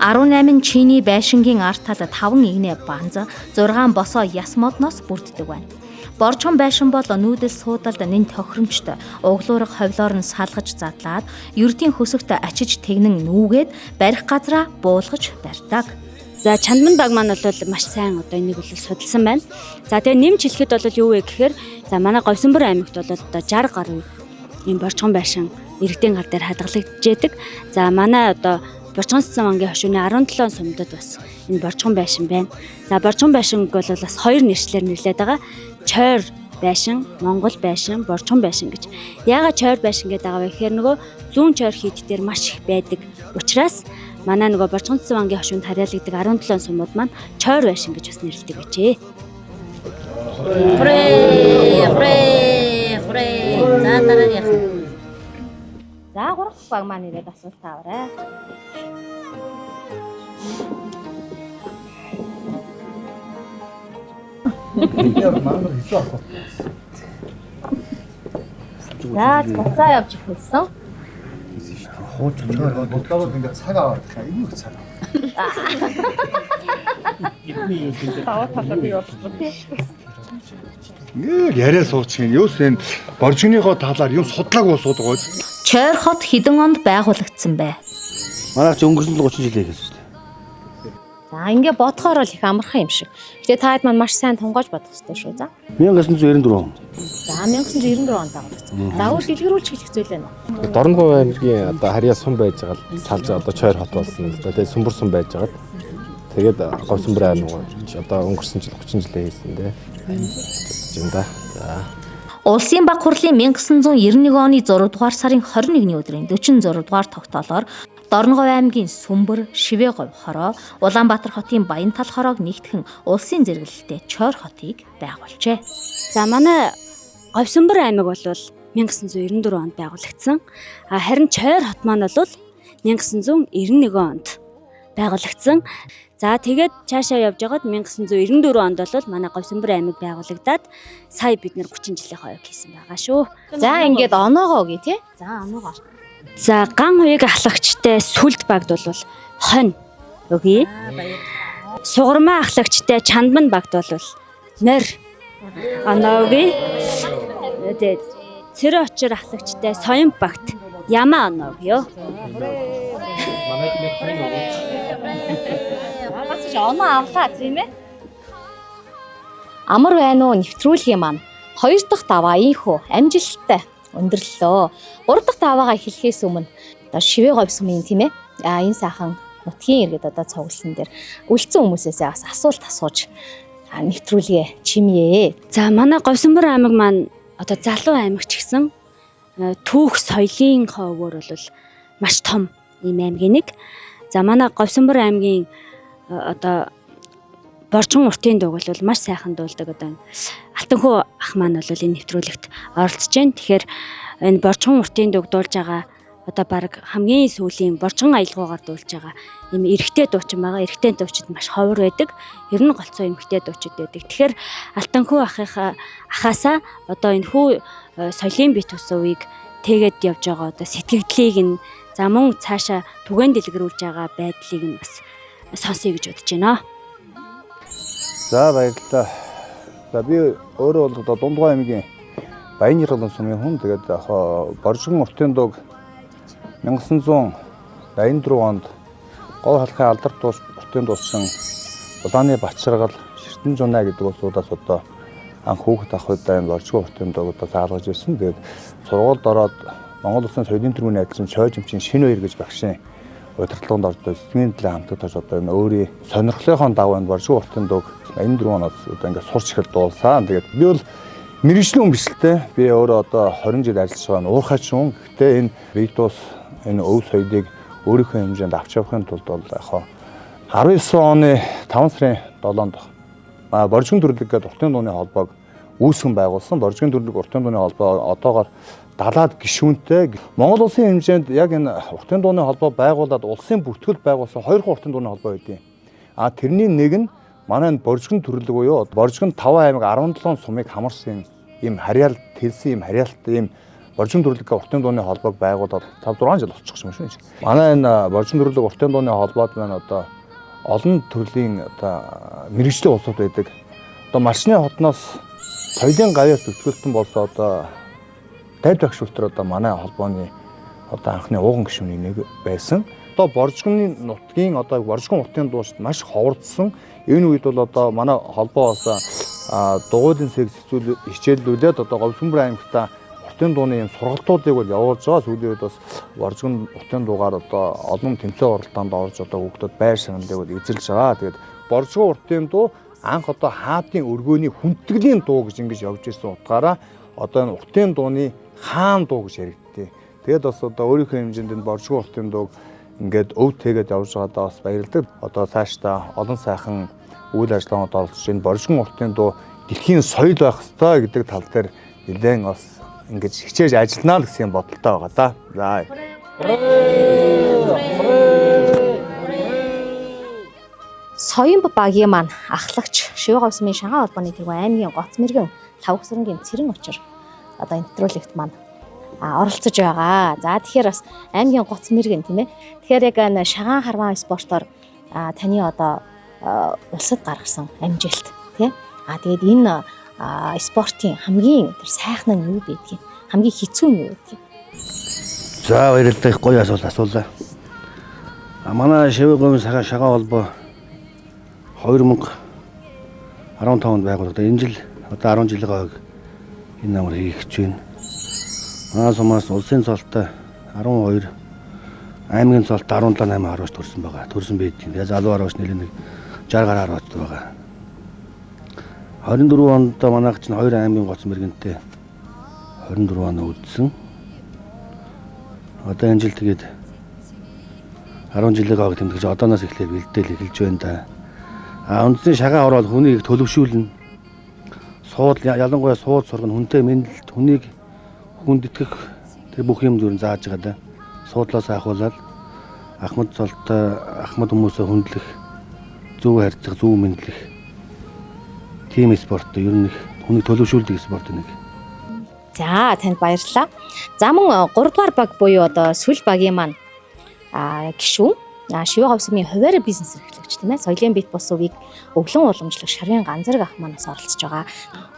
18 чийний байшингийн арт тал 5 игнэ банз, 6 босоо яс модноос бүрддэг байна. Борчхон байшин бол нүүдэл суудалд нэн тохиромжтой углуурга ховлоор нь салгаж задлаад ердийн хөсөвт ачиж тэгнэн нүүгээд барих газраа буулгаж барьдаг. За Чандман баг маань бол маш сайн одоо энийг бол судалсан байна. За тэгээ нэмж хэлэхэд бол юу вэ гэхээр за манай Говьсонбор аймагт бол одоо 60 гаруй ийм борчхон байшин иргэдийн гар дээр хадгалагдж байдаг. За манай одоо Борчхон цэцэн вангийн хошууны 17 сумдад бас энэ борчхон байшин байна. За борчхон байшинг бол бас хоёр нэршлэр нэрлэдэг байгаа. Чойр байшин, Монгол байшин, борчхон байшин гэж. Яагаад чойр байшин гэдэг байгаа вэ гэхээр нөгөө зүүн чойр хийд дээр маш их байдаг. Учираас манай нөгөө борчхон цэцэн вангийн хошуунд харьяалагддаг 17 сумууд маань чойр байшин гэж бас нэрлэдэг гэжээ. За дараагийнх. За 3 дахь баг маань ирээд асуулт аваарай. За буцаа явж ирсэн. Хууч чойр бодлоод ингээд цаг аваад энэ цаг. Таваа талаа би явуулсан тийм. Яриа суучих юм. Юус энэ боржигныхоо талаар юм судлаагүй суудаг. Чойр хот хэдэн онд байгуулагдсан бэ? Манайх ч өнгөрсөн 30 жил хийсэн шүү дээ. За ингээ бодохоор л их амархан юм шиг. Гэтэ та хэд маань маш сайн тунгааж бодох хэрэгтэй шүү. За 1994 он. За 1994 онд байгуулагдсан. За өөр дэлгэрүүлж хэлэх зүйл байна уу? Дорногов аймгийн одоо харьяа сум байж байгаа л салж одоо чойр хот болсон л да. Тэгээ сүмбэр сум байж байгаа. Тэгээд Говьсонбор аймаг одоо өнгөрсөн жил 30 жилээ хийсэн дээ. Жинда. За. Улсын баг хурлын 1991 оны 6 дугаар сарын 21-ний өдрийн 46 дугаар тогтоолоор Дорногов аймгийн Сүмбэр, Шивэговь хороо, Улаанбаатар хотын Баянтал хороог нэгтгэн улсын зэрэглэлтэй Чойр хотыг байгуулжээ. За манай Говьсонбор аймаг бол 1994 онд байгуулагдсан. Харин Чойр хот маань бол 1991 онд байгуулагдсан. За тэгээд цаашаа явж байгаад 1994 онд бол манай Говьсонбор аймаг байгуулагдаад сая бид нэр 30 жилийн хойг хийсэн байгаа шүү. За ингээд оноогоо гээ тий. За оноогоо. За ган хуйг ахлагчтай сүлд багд бол хонь өгье. Сугармаа ахлагчтай Чандман багд бол нор оноогүй. Тэгээд цэрэ очир ахлагчтай Соён багт ямаа оноогё. Бас оноо авлаа тийм ээ. Амар байна уу нэвтрүүлгийн маань 2 дахь даваа ийхүү амжилттай өндөрлөлөө. 3 дахь даваагаа эхлэхээс өмнө одоо Шивэговь сумын тийм ээ. Энэ сайхан нутгийн иргэд одоо цугласан дээр үлдсэн хүмүүсээсээ бас асуулт асууж нэвтрүүлгээ чимээ. За манай Говьсонбор аймаг маань одоо залуу аймаг ч гэсэн түүх соёлын хөвөр бол маш том ийм аймгийн нэг. За манай Говьсонбор аймгийн одоо борчхон уртын дууг бол маш сайхан дуулдаг одоо Алтанхүү ах маань бол энэ нэвтрүүлэгт оролцож байна. Тэгэхээр энэ борчхон уртын дууг дуулж байгаа одоо баг хамгийн сүүлийн борчхон аялгаугаар дуулж байгаа юм эрэгтэй дуучин байгаа. Эрэгтэй дуучид маш ховор байдаг. Ер нь голцоо эмэгтэй дуучид байдаг. Тэгэхээр Алтанхүү ахаасаа одоо энэ хүү соёлын бит усыг тэгээд явж байгаа одоо сэтгэгдлийг нь за мөн цаашаа түгээн дэлгэрүүлж байгаа байдлыг нь бас сонсъё гэж бодож байна. За баярлалаа. За би өөрөө бол одоо Дундгой аймгийн Баян Жиргалан сумын хүн. Тэгээд боржигн уртын дууг 1984 онд Говь халахын алдарт уртын дууссан Улааны Бачиргал, Ширтэн Жунаа гэдэг улсуудаас одоо анх хүүхэд ах удаа энэ боржигн уртын дууг одоо заалгаж ирсэн. Тэгээд сургуульд ороод Монгол Улсын соёлын төрийн найдсан Чойр Жимчин шинэ хоёр гэж багшийн удирдлаганд орж эсвийн төлөө хамтдаж одоо энэ өөрийн сонирхлынхон дагуу энэ боржигн уртын дууг 84 оноос одоо ингээд сурч эхэл дуулсан. Тэгээд би бол мэргэжлийн хүн биш л те. Би өөрөө одоо 20 жил ажиллаж байгаа уурхайч хүн. Гэхдээ энэ битус энэ өв соёлыг өөрийнхөө хэмжээнд авч явахын тулд бол яг 19 оны 5 сарын 7-нд боржигн төрлөг гэдэг уртын дууны холбоог үүсгэн байгуулсан. Боржигн төрлөг уртын дууны холбоо одоогоор далаад гишүүнтэй Монгол улсын хэмжээнд яг энэ уртын дууны холбоо байгуулад улсын бүртгэл байгуулсан 2 уртын дууны холбоо байдیں۔ Тэрний нэг нь манай Боржгон төрлөг буюу Боржгон 5 аймаг 17 сумыг хамарсан ийм харьяалт хэлсэн ийм харьяалт ийм Боржгон төрлөг уртын дууны холбоог байгуулад 5-6 жил болчихсон юм шүү. Манай энэ Боржгон төрлөг уртын дууны холбоод маань одоо олон төрлийн одоо мэргэжлийн улсууд байдаг. Одоо Маршны хотноос соёлын гавьяас төвчлөлтөн болсон одоо Тайд багшуултар одоо манай холбооны одоо анхны ууган гишүүний нэг байсан. Одоо Боржгоны нутгийн одоо Боржгон уртын дуушид маш ховордсон. Энэ үед бол одоо манай холбоос дугуйлын секс хичээллүүлээд одоо Говьсөнбөр аймагта уртын дууны юм сургалтуудыг бол явуулж байгаа. Сүүлийн үед бас Боржгон уртын дуугаар одоо олон тэмцээн оролдоонд орж одоо хүүхдүүд байр шагналыг бол эзэлж байгаа. Тэгээд Боржгон уртын дуу анх одоо хаадын өргөөний хүндэтгэлийн дуу гэж ингэж явж ирсэн утгаараа одоо энэ уртын дууны хаан дуу гэж яригдтыг. Тэгээд бас одоо өөрийнхөө хэмжээнд энэ Боржгон уртын дууг ингээд өв тэгээд явж байгаадаа бас баярлалаа. Одоо цаашдаа олон сайхан үйл ажиллагаанд оролцож энэ Боржгон уртын дуу дэлхийн соёл байх ёстой гэдэг тал дээр нэлээд бас ингэж хичээж ажиллана л гэсэн бодолтой байгаа да. За. Соёмб багийн маань ахлагч Шивэ Говьсмын Шанхай холбооны тэргүүн аймгийн Гоц мэргэн Лавгсрангийн цэрэн учир одоо нэвтрүүлэгт маань оролцож байгаа. За тэгэхээр бас аймгийн Гоц мэргэн тийм ээ. Тэгэхээр яг энэ шагаан харваа спортоор таны одоо улсад гаргасан амжилт тийм. Тэгээд энэ спортын хамгийн тэр сайхан нь юу байдгийг, хамгийн хэцүү нь юу байдгийг. За баярлалаа. Гоё асуулаа. Манай Шивэ Говьсмын шагаан холбоо 2015 онд байгуулагдаа энэ жил одоо 10 жилийн хойг энэ намар хийх гэж байна. Манай сумаас улсын цолтой 12, аймгийн цолтой 17-8 харууч төрсэн байгаа. Төрсэн байдгийг. Тэгээ залуу харууч нэлээд 60 гаруй харууч байгаа. 24 онд манайх чинь 2 аймгийн Гоц мэргэнтэй 24 оноо үлдсэн. Одоо энэ жил тэгээд 10 жилийн хойг тэмдэгч одооноос эхлээд бэлдээл эхэлж байна да. Үндсэн шагаан ороод хүнийг төлөвшүүлнэ. Сууд ялангуяа сууд сургана хүнтэй мэдлэлт хүнийг хүндэтгэх тэр бүх юм зүрэн зааж байгаа да. Суудлаас ахуулаад ахмад цолтой ахмад хүмүүсээ хүндлэх, зөв харьцах, зөв мэдлэх тим спорт ер нь хүнийг төлөвшүүлдэг спорт нэг. За танд баярлалаа. За мөн 3 дугаар баг буюу одоо сүл багийн маань гишүүн Шивэ Говьсмын хуваарь бизнес эрхлэгч тийм ээ. Соёлын бит бус увийг өглөн уламжлагч Шарвин Ганзарг ах манаас оролцож байгаа.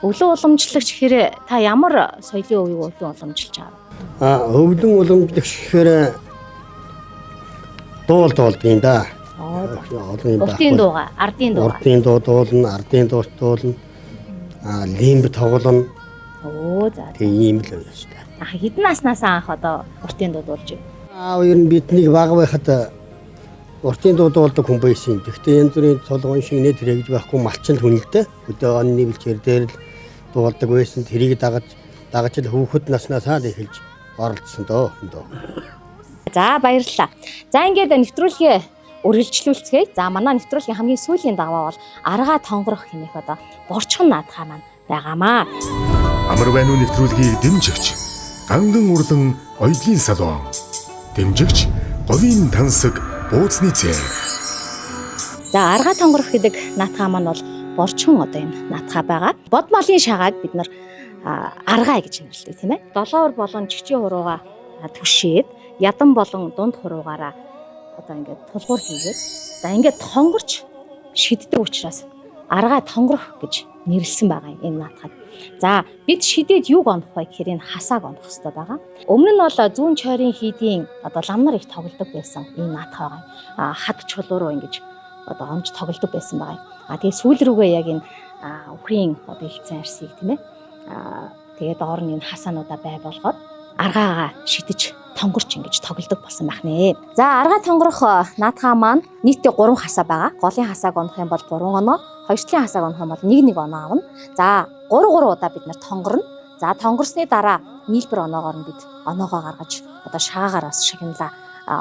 Өглөн уламжлагч гэхээр та ямар соёлын увийг өглөн уламжилж байгаа вэ? Өглөн уламжлагч гэхээр дуул дуулдгийн да. Уртын дууга, ардын дууга. Уртын дуу дуулна, ардын дуу дуулна. Лимб тоглоно. За. Тэгээ ийм л байна шүү дээ. Хэдэн наснаас анх одоо уртын дуу дуулж байна? Ер нь бидний бага байхад уртын дуу дуулдаг хүн байсан. Гэхдээ янз бүрийн толгойн шиг нэ тэрэгж байхгүй малчин хүн л дээ. Өдөө онны бэлчээр дээр л дуулдаг байсан. Тэрийг дагаж л хүүхэд наснаас л эхэлж оролцсон доо. За баярлалаа. За ингээд нэвтрүүлгээ үргэлжлүүлцгээе. За манай нэвтрүүлгийн хамгийн сүүлийн даваа бол аргаа тонгорох хэмээх одоо борчхон наадхаа маань байгаамаа. Амар байна уу нэвтрүүлгийг дэмжигч Ганган урлан оёлын салон дэмжигч говийн тансаг бууцны цэг. За аргаа тонгорох гэдэг наадхаа маань бол борчхон одоо энэ наадхаа байгаа. Бод малын шагааг бид нар аргаа гэж нэрлэдэг тийм ээ. Долоовор болон чичээ хурууга түшээд ядан болон дунд хуруугаараа одоо ингээд тулгуур хийгээд за ингээд тонгорч шиддэг учраас аргаа тонгорох гэж нэрлсэн байгаа юм энэ наадхад. За бид шидээд юг онох вэ гэхээр энэ хасааг онох хэрэгтэй байгаа. Өмнө нь бол зүүн чойрын хийдийн одоо лам нар их тоглодог байсан энэ наадхаа байгаа. Хад чулуу руу ингэж одоо онж тоглодог байсан байгаа. Тэгээ сүүл рүүгээ яг энэ өхрийн одоо хилцэн арсыг тийм ээ. Тэгээд доор нь энэ хасаануудаа бай болгоод аргаагаа шидэж тонгорч ингэж тоглодог болсон байх нэ. За аргаа тонгорох наадхаа маань нийтдээ 3 хасаа байгаа. Голын хасааг онох юм бол 3 оноо, хоёрчлын хасааг онох юм бол 1 оноо авна. За 3 удаа бид нар тонгорно. За тонгорсны дараа нийлбэр оноогоор нь бид оноогоо гаргаж одоо шаагаараа шагналаа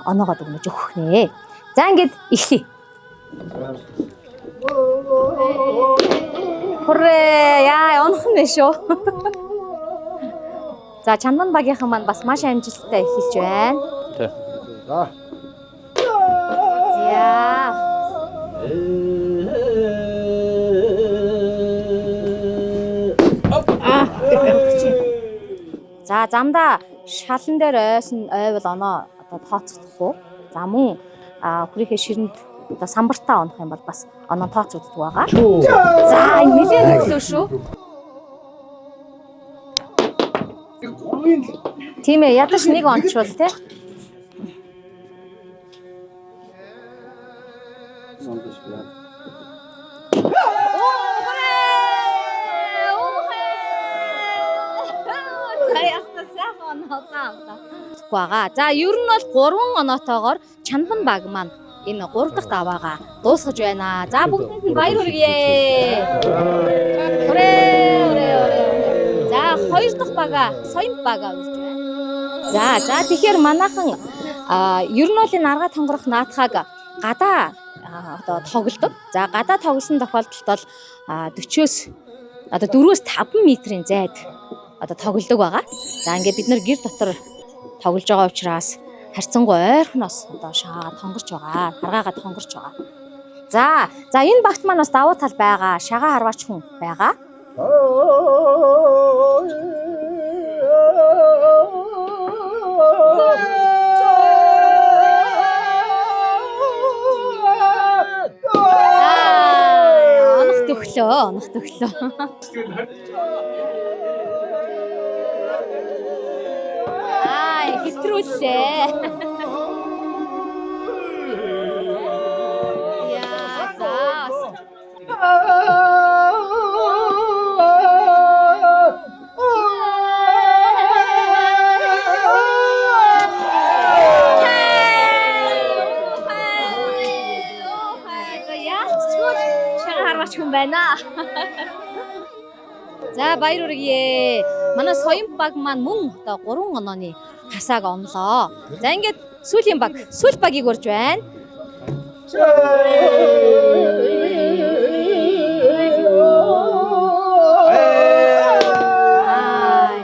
оноогоо дүгнэж өгөх нэ. За ингээд эхлэе. Хүрээ яа онох нь шүү. За Чандан багийнхан маань бас маш амжилттай эхэлж байна. Тэ. За. За замда шалан дээр ойсон ойвол оноо одоо тооцохдохгүй. За мөн хүрээхээ ширэнд одоо самбартаа онох юм бол бас оноо тооцогддог байгаа. За нэлээд өглөө шүү. Тийм ээ, ядаж нэг онцвол тий. Бага. За ер нь бол 3 оноотойгоор Чандан баг маань энэ 3 дахь даваагаа дуусгаж байна. За бүгдэнд нь баяр хүргэе. За 2 дахь бага Соён бага үрж байна. За тэгэхээр манайхан ер нь бол энэ арга тонгорох наатахаг гадаа одоо тоглодог. За гадаа тоглосон тохиолдолд бол 40-оос одоо 4-өөс 5 метрийн зайд одоо тоглодог байгаа. За ингээд бид нар гэр дотор тоглож байгаа учраас харьцангуй ойрхоноос одоо шаагаа тонгорч байгаа. Харгаагаа тонгорч байгаа. За энэ багт маань бас давуу тал байгаа. Шагаа харваач хүн байгаа. Онох төглөө. Хэтрүүлээ. Хүн байна. За баяр хүргэе. Манай Соён баг маань мөн одоо 3 онооны хасааг онлоо. За ингээд сүүлийн баг, сүүл багийг урьж байна.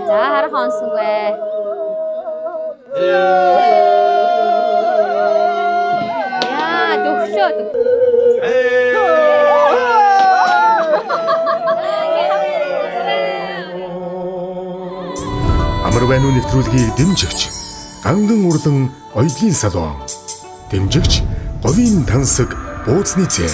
За харах онсонгүй. Яа, дөхлөө. Амар байна уу нэвтрүүлгийг дэмжигч Ганган урлан оёлын салон дэмжигч говийн тансаг бууцны цэг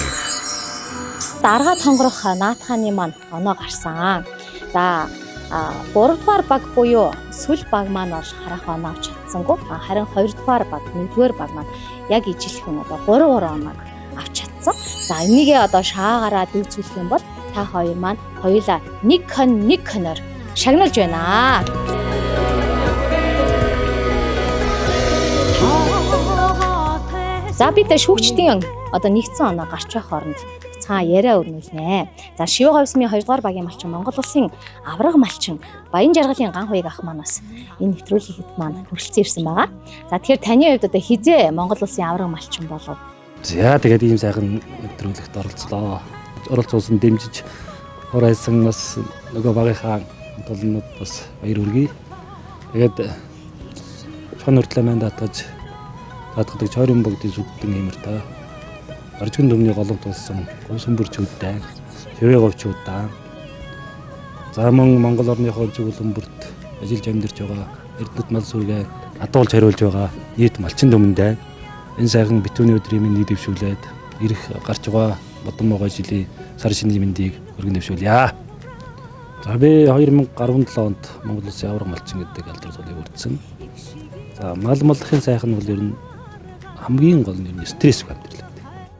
дарга тонгорох наатханы маань оноо гарсан. За 3 дугаар баг буюу сүл баг маань бол харах оноо авч чадсангүй. Харин 2 дугаар баг, 1 дугаар баг маань яг ижилхэн одоо 3 оноог авч чадсан. За энийгээ одоо шаагаараа дүүцүүлэх юм бол та хоёр маань хоёулаа нэг хоноор шагналж байна. За бид шүүгчдийн одоо нэгдсэн оноо гарч байх хооронд цаа яриа өрнүүлнэ. За Шивэ говьсмын 2 дугаар багийн малчин Монгол улсын авраг малчин Баян Жаргалын ган хуйг ах маань бас энэ нэвтрүүлэгт маань хүрэлцэн ирсэн байгаа. За тэгэхээр таны хувьд одоо хизээ Монгол улсын авраг малчин болов? За тэгээд ийм сайхан нэвтрүүлэгт оролцлоо. Оролцуулсан дэмжиж орайсан бас нөгөө багийнхаа толнод бас баяр хүргэе. Тэгээд чон хүртлээ манд татгаж татгадаг чойрон богдын сүддэн имэртэй Оржигын төмний голомт болсон гомсомбөрчүүдтэй Шивэ говьчуудаа за мөн Монгол орныхоо зөвлөмбөрт ажиллаж амьдарч байгаа Эрдэнэт мал сүргээ адуулж хариулж байгаа нийт малчин төмөндөө энэ сайхан битүүний өдрийн мэндийг дэвшүүлээд ирэх гарч байгаа бодон могой жилийн сар шинийн мэндийг өргөн дэвшүүлье. За би 2017 онд Монгол улсын авраг малчин гэдэг алдар цолыг үрдсэн. За мал маллахын сайхан бол ер нь хамгийн гол нь стресс амьдрал.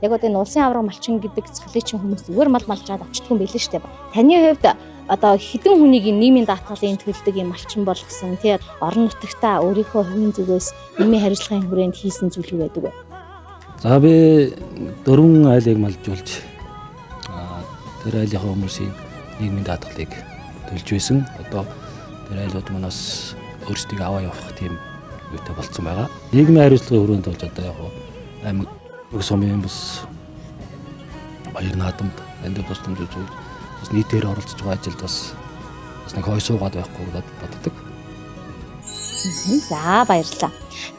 Яг одоо энэ улсын авраг малчин гэдэг цэцгэлээчин хүмүүс зүгээр мал малчаад авчдаг юм билээ шүү дээ. Таны хувьд одоо хэдэн хүнийг нийгмийн даатгалын төлдөг юм малчин болгосон тий орон нутагтаа өөрийнхөө хувийн зүгээс нийгмийн хариуцлагын хүрээнд хийсэн зүйл юу байдаг вэ? За би 4 айлыг малжуулж тэр айлынхаа хүмүүсийн нийгмийн даатгалыг төлж байсан. Одоо тэр айлууд манаас өөрсдийг аваа явах тийм үүтэй болцсон байгаа. Нийгмийн хариуцлагын хүрээнд болж одоо яг аймаг сумын бас баяр наадамд энд тусламж үзүүлж бас нийтээр оролцож байгаа ажилд бас нэг хой суугаад байхгүй боддог. За баярлалаа.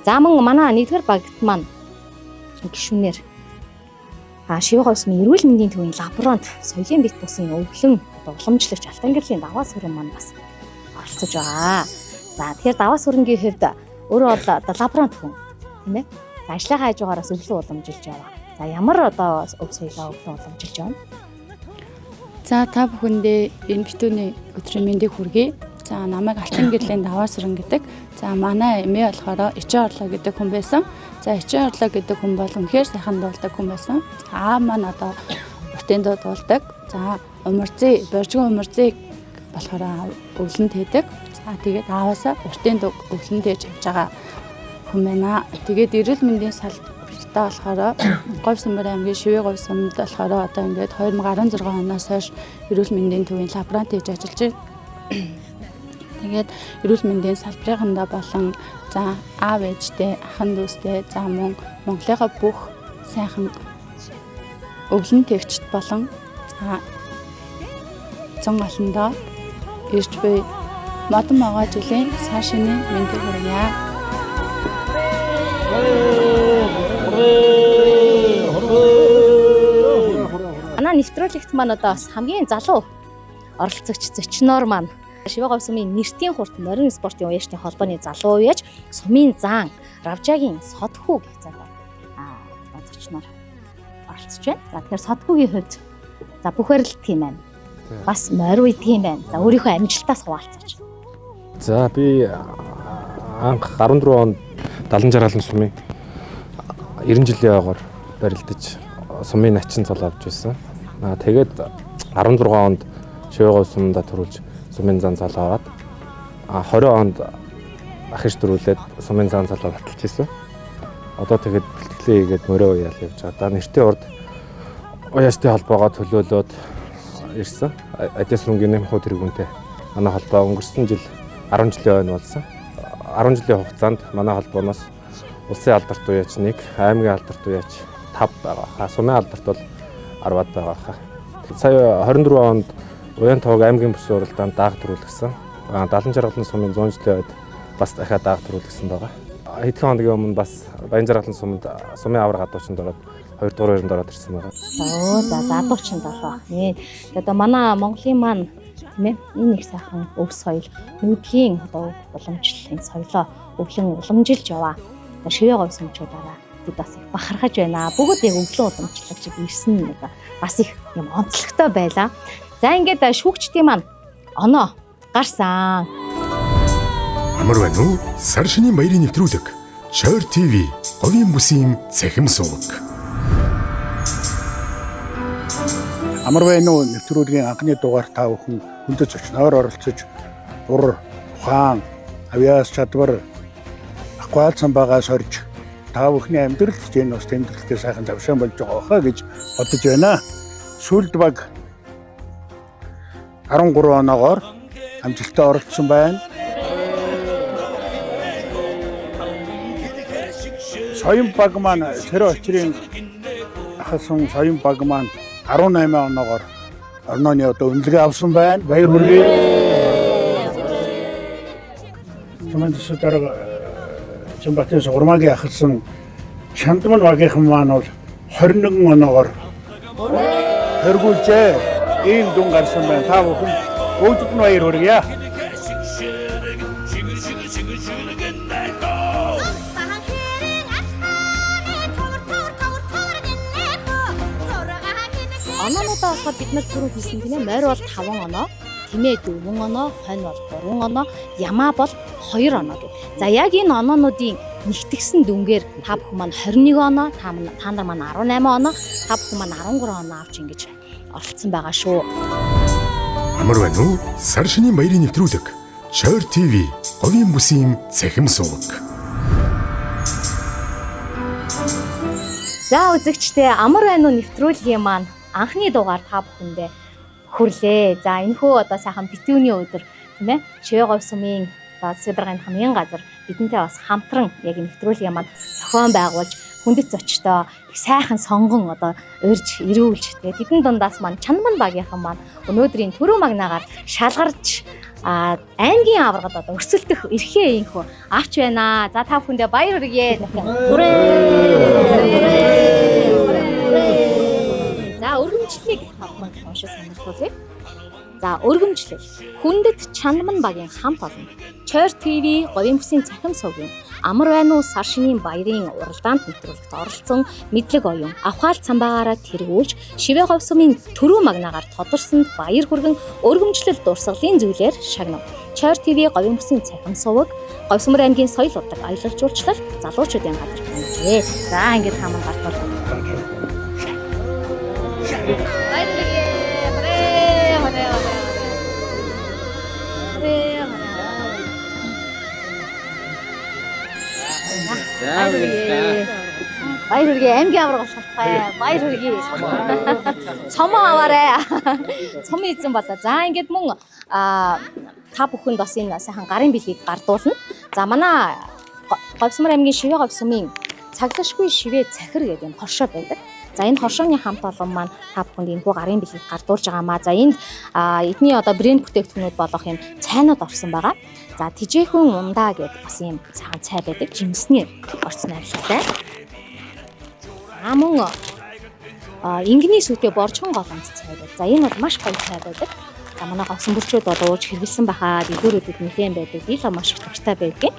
За мөн манай нэгдүгээр багт маань гишүүнээр Шивэ говьсмын эрүүл мэндийн төвийн лаборант соёлын бит бусын өвлөн уламжлагч Алтан гэрлийн даваа сүрэн маань бас оролцож байгаа. За тэгэхээр даваа сүрэнгийн хувьд өөрөө бол лаборант хүн тийм ээ. Ажлынхаа хажуугаараас өвлөн уламжилж яваа. За ямар одоо өв соёлоо өвлөн уламжилж байна? За та бүхэндээ энэ битүүний өдрийн мэндийг хүргэе. За намайг Алтан гэрлийн даваа сүрэн гэдэг. За манай эмээ болохоор Ичээ орлоо гэдэг хүн байсан. За Ичээ орлоо гэдэг хүн бол үнэхээр сайхан дуулдаг хүн байсан. За маань одоо уртын дуу дуулдаг. За умарцыг, боржгоо умарцыг болохоор өвлөнд хийдэг. За тэгээд ааваасаа уртын дуу өвлөнд хийж авч байгаа хүн байна. Тэгээд эрүүл мэндийн салбартаа болохоор Говьсөнбөр аймгийн Шивэ говьсөнд болохоор одоо ингээд 2016 оноос хойш эрүүл мэндийн төвийн лаборант хийж ажиллаж байна. Тэгээд эрүүл мэндийн салбарынхандаа болон за аав ээжтэй, ахын дүүстэй, за мөн Монголынхаа бүх сайхан өвлөн тэгчд болон за зан олондоо ирж буй модон могоо жилийн сар шинийн мэндийг хүргье. Манай нэвтрүүлэгт маань одоо бас хамгийн залуу оролцогч зочноор маань Шивэ говьсмын нэртийн хурд морин спортын уяачны холбооны залуу уяач Сумын зан Равжагийн Содхүү гэх залуу зочноор оролцож байна. За тэгэхээр Содхүүгийн хувьд за бүх барилт тийм байна. Бас морь уй тийм байна. За өөрийнхөө амжилтаас хуваалцаач. За би анх 14 онд 70 жаргалан сумын 90 жилийн ойгоор барилдаж сумын начин цол авч байсан. Тэгээд 16 онд Шивэ говьсманда төрүүлж сумын зан цол аваад 20 онд ах иш дөрүүлээд сумын зан цолоо баталж ирсэн. Одоо тэгээд бэлтгэлээ хийгээд мөрөө уяал явж байгаа. Нэртийн урд уяачтай холбоогоо төлөөлөөд ирсэн. Адяс рунгийн нэмхүү тэргүүнтэй манай холбоо өнгөрсөн жил 10 жилийн ойн болсон. 10 жилийн хугацаанд манай холбооноос улсын алдарт уяач 1, аймгийн алдарт уяач 5 байгаа. Сумын алдарт бол 10-аад байгаа. Сая 24 онд Уян тоог аймгийн бүсийн уралдаанд дааг төрүүлсэн. 70 жаргалан сумын 100 жилийн үед бас дахиад дааг төрүүлсэн байгаа. Хэдхэн хоногийн өмнө бас Баян жаргалан суманд сумын авраг гадуучинд ороод 2 дугаар өрөнд ороод ирсэн байгаа. За гадуучин залуу. Одоо манай Монголын маань тийм ээ энэ их сайхан өв соёл нүүдлийн одоо уламжлалын соёлоо өвлөн уламжилж яваа. Шивэ говьсмчуудаараа бид бас их бахархаж байна. Бүгд яг өвлөн уламжлагч ирсэн нэг бас их юм онцлогтой байлаа. За ингээд шүүгчдийн маань оноо гарсан. Амар байна уу? Сар шинийн баярын нэвтрүүлэг Chor TV говийн бүсийн цахим суваг. Амар байна уу? Нэвтрүүлгийн анхны дугаар та бүхэн хүндэт зочноор оролцож ур, ухаан, авьяас чадвар ахгүйцсан байгаа сорж та бүхний амьдралд энэ бас тэмдэглэлтэй сайхан завшаан болж байгаа хаа гэж бодож байна. Сүлд баг 13 оноогоор амжилттай оролцсон байна. Соён баг маань Цэрэ очрын ахсан соён баг маань 18 оноогоор орнооны одоо үнэлгээ авсан байна. Баяр хүргэе. Чамд дарга Чамбатын сурмаагийн ахсан Шандман багийнхан маань бол 21 оноогоор хөргүүлжээ. Ийм дүн гарсан байна. Та бүхэн өөдөд нь баяр хүргье. Оноонуудаа болохоор бид нар түрүү хийсэн тийм ээ морь бол 5 оноо, тэмээ 4 оноо, хонь бол 3 оноо, ямаа бол 2 оноо гэх. За яг энэ оноонуудын нэгтгсэн дүнгээр та бүхэн маань 21 оноо, та нар маань 18 оноо, та бүхэн маань 13 оноо авч ингэж оролцсон байгаа шүү. Амар байна уу? Сар шинийн баярын нэвтрүүлэг Chor TV говийн бүсийн цахим суваг. За үзэгчдээ амар байна уу нэвтрүүлгийн маань анхны дугаар та бүхэндээ хүрлээ. За энэхүү одоо сайхан битүүний өдөр тийм ээ Шивэ говьсмын одоо Сибирийн хамгийн газар бидэнтэй бас хамтран яг нэвтрүүлгийн маань зохион байгуулж хүндэт зочтой их сайхан сонгон одоо урьж ирүүлж тэгээд тэдэн дундаас маань Чанаман багийнхан маань өнөөдрийн төрөө магнаагаар шалгарч аймгийн аваргад одоо өрсөлдөх эрхээ инхүү авч байна. За та бүхэндээ баяр хүргэе. За өргөмжлөлийг тавхан уншиж сонирхуулъя. За өргөмжлөл хүндэт Чанаман багийн хамт олон Чойр ТV говийн бүсийн цахим сувгийн амар байна уу сар шинийн баярын уралдаанд нэвтрүүлэгт оролцсон мэдлэг оюун авхаал цамбаагаараа тэргүүлж шивээ говь сумын төрөө магнаагаар тодорсонд баяр хүргэн өргөмжлөл дурсгалын зүйлээр шагнав. Чойр ТV говийн бүсийн цахим сувг Говьсмөр аймгийн соёл удаг аялал жуулчлал залуучуудын газар хэмжээ. За ингэж хаман гартал. Баяр хүргэе. Аймгийн авраг шалтгаан. Баяр хүргэе. Цомоо аваарай. Цомын эзэн болоо. За ингээд мөн та бүхэнд бас энэ сайхан гарын бэлгийг гардуулна. За манай Говьсмөр аймгийн шивээ говь сумын цаглашгүй шивээ цахир гэдэг юм хоршоо байдаг. За энэ хоршооны хамт олон маань та бүхэнд энэ гарын бэлгийг гардуулж байгаамаа. За энд эдний одоо брэнд бүтээгдэхүүнүүд болох юм цайнууд орсон байгаа. За тижээхэн ундаа гэдэг бас юм цагаан цай байдаг. Жимсний орцсон авилгатай. Мөн ингэний сүтээ боржхон голомт цай байдаг. За энэ бол маш гоё цай байдаг. За манай говьсмөрчүүд бол ууж хэрэглэсэн бахаа дэлгүүрүүдэд нэлээд байдаг. Ил маш их тавтай байдаг.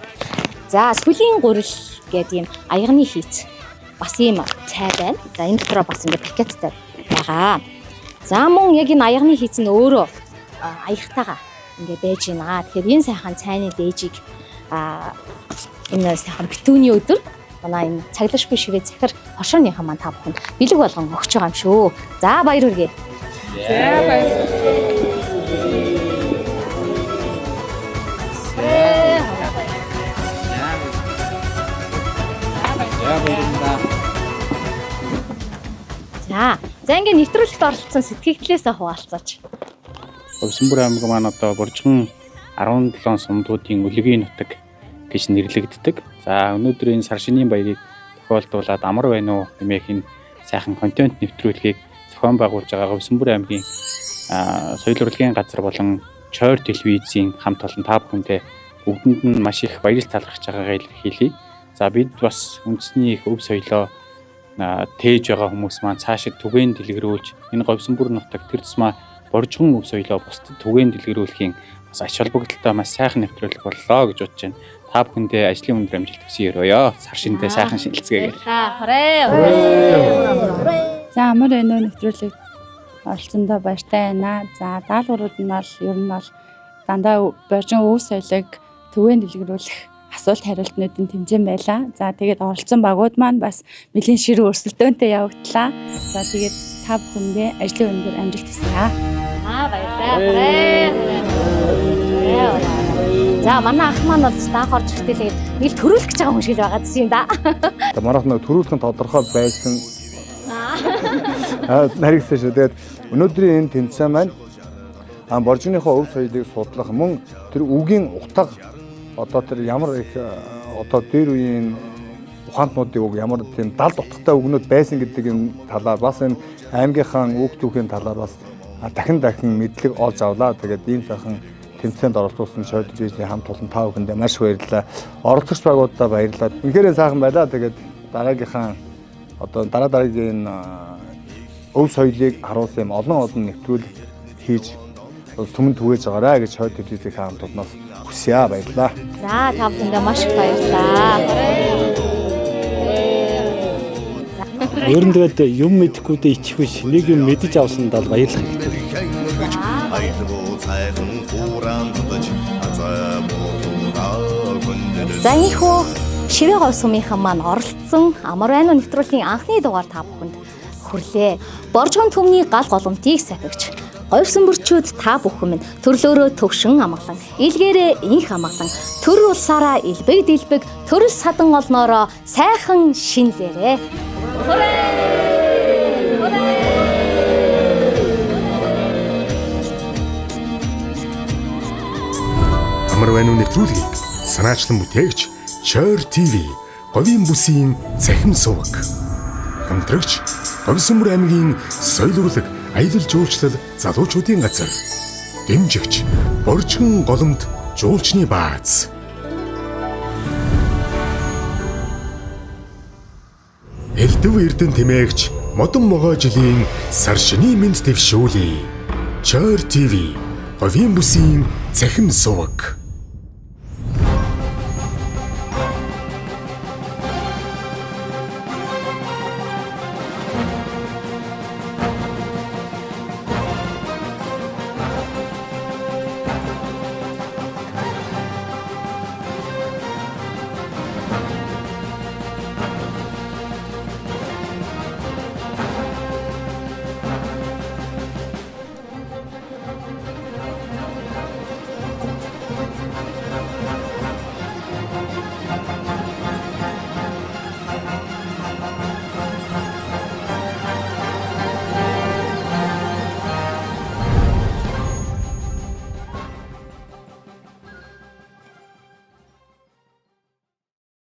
За сүлийн гурил гэдэг юм аягны хийц бас ийм цай байна. За энэ дотроо бас ингэ пакеттай байгаа. За мөн яг энэ аягны хийц нь өөрөө аягтайгаа ингээ байж байна. Тэгэхээр энэ сайхан цайны дээжийг энэ сайхан битүүний өдөр манай энэ цаглашгүй шивээ захир хошооныхан маань та бүхэнд бэлэг болгон өгч байгаа юм шүү. За баяр хүргэе. За баяр. За ингээ нэвтрүүлэгт оролцсон сэтгэгдлээсээ хуваалцаач. Говьсмөр аймаг маань одоо боржгон 17 сумдуудын өлгийн нутаг гэж нэрлэгддэг. За өнөөдөр энэ сар шинийн баярыг тохиолдуулаад амар байна уу хэмээх энэ сайхан контент нэвтрүүлгийг зохион байгуулж байгаа Говьсмөр аймгийн соёл урлагийн газар болон Чойр телевизийн хамт олон та бүхэндээ бүгдэнд нь маш их баярлал талархаж байгаагаа илэрхийлье. За бид бас үндэсний их өв соёлоо тээж байгаа хүмүүс маань цаашид түгээн дэлгэрүүлж энэ Говьсмөр нутаг тэр тусмаа боржгон өв соёлоо бусдад түгээн дэлгэрүүлэхийн бас ач холбогдолтой маш сайхан нэвтрүүлэг боллоо гэж бодож байна. Та бүхэндээ ажлын өндөр амжилт хүсье өрөөё. Сар шиндээ сайхан шинэлцгээе. За амар энэ нэвтрүүлэг оролцсондоо баяртай байна. За даалгаврууд нь бол ер нь бол дандаа боржгон өв соёлыг түгээн дэлгэрүүлэх асуулт хариултнуудын тэмцээн байлаа. За тэгээд оролцсон багууд маань бас нэлийн ширүү өрсөлдөөнтэй явагдлаа. За тэгээд та бүхэндээ ажлын өндөр амжилт хүсье. Баярлалаа. За манай ах маань бол даах орж иртээ нэг төрүүлэх гэж байгаа юм шиг л байгаа зү юм да. Манайх нэг төрүүлэх нь тодорхой байсан. Наригсан шүү. Тэгээд өнөөдрийн энэ тэмцээн маань боржгоныхоо өв соёлыг судлах мөн тэр үгийн утга одоо тэр ямар их одоо дээр үеийн ухаантнуудын үг ямар тийм далд утгатай үгнүүд байсан гэдэг юм талаар бас энэ аймгийнхаа үг түүхийн талаар бас дахин мэдлэг олж авлаа. Тэгээд ийм сайхан тэмцээнд оролцуулсан Чойр телевизийн хамт олон та бүхэндээ маш баярлалаа. Оролцогч байгуудаа баярлалаа. Үнэхээр сайхан байлаа. Тэгээд дараагийнхаа одоо дараагийн өв соёлыг харуулсан юм олон нэвтрүүлэг хийж түмэн түгээж байгаарай гэж Чойр телевизийн хамт олноос хүсье. Баярлалаа. За та бүхэндээ маш их баярлалаа. Ер нь тэгээд юм мэдэхгүйдээ ичих биш. Нэг юм мэдэж авсанд бол баярлах хэрэгтэй. За энэхүү шивээ говь сумынхан маань оролцсон амар байна уу нэвтрүүлгийн анхны дугаар та бүхэнд хүрлээ. Боржгон төмний гал голомтыг сахигч говьсмөрчүүд та бүхэн минь төрлөөрөө төвшин амгалан илгээрээ инх амгалан төр улсаараа илбэг дэлбэг төрөл садан олноороо сайхан шинлээрээ. Амар байна уу нэвтрүүлгийг санаачлан бүтээгч Чойр ТV говийн бүсийн цахим суваг. Хамтрагч Говьсөнбөр аймгийн соёл урлаг, аялал жуулчлал залуучуудын газар. Дэмжигч Боржгон голомт жуулчны бааз. Элдв эрдэн тэмээгч модон могоо жилийн сар шиний мэнд дэвшүүлье. Чойр ТV говийн бүсийн цахим суваг.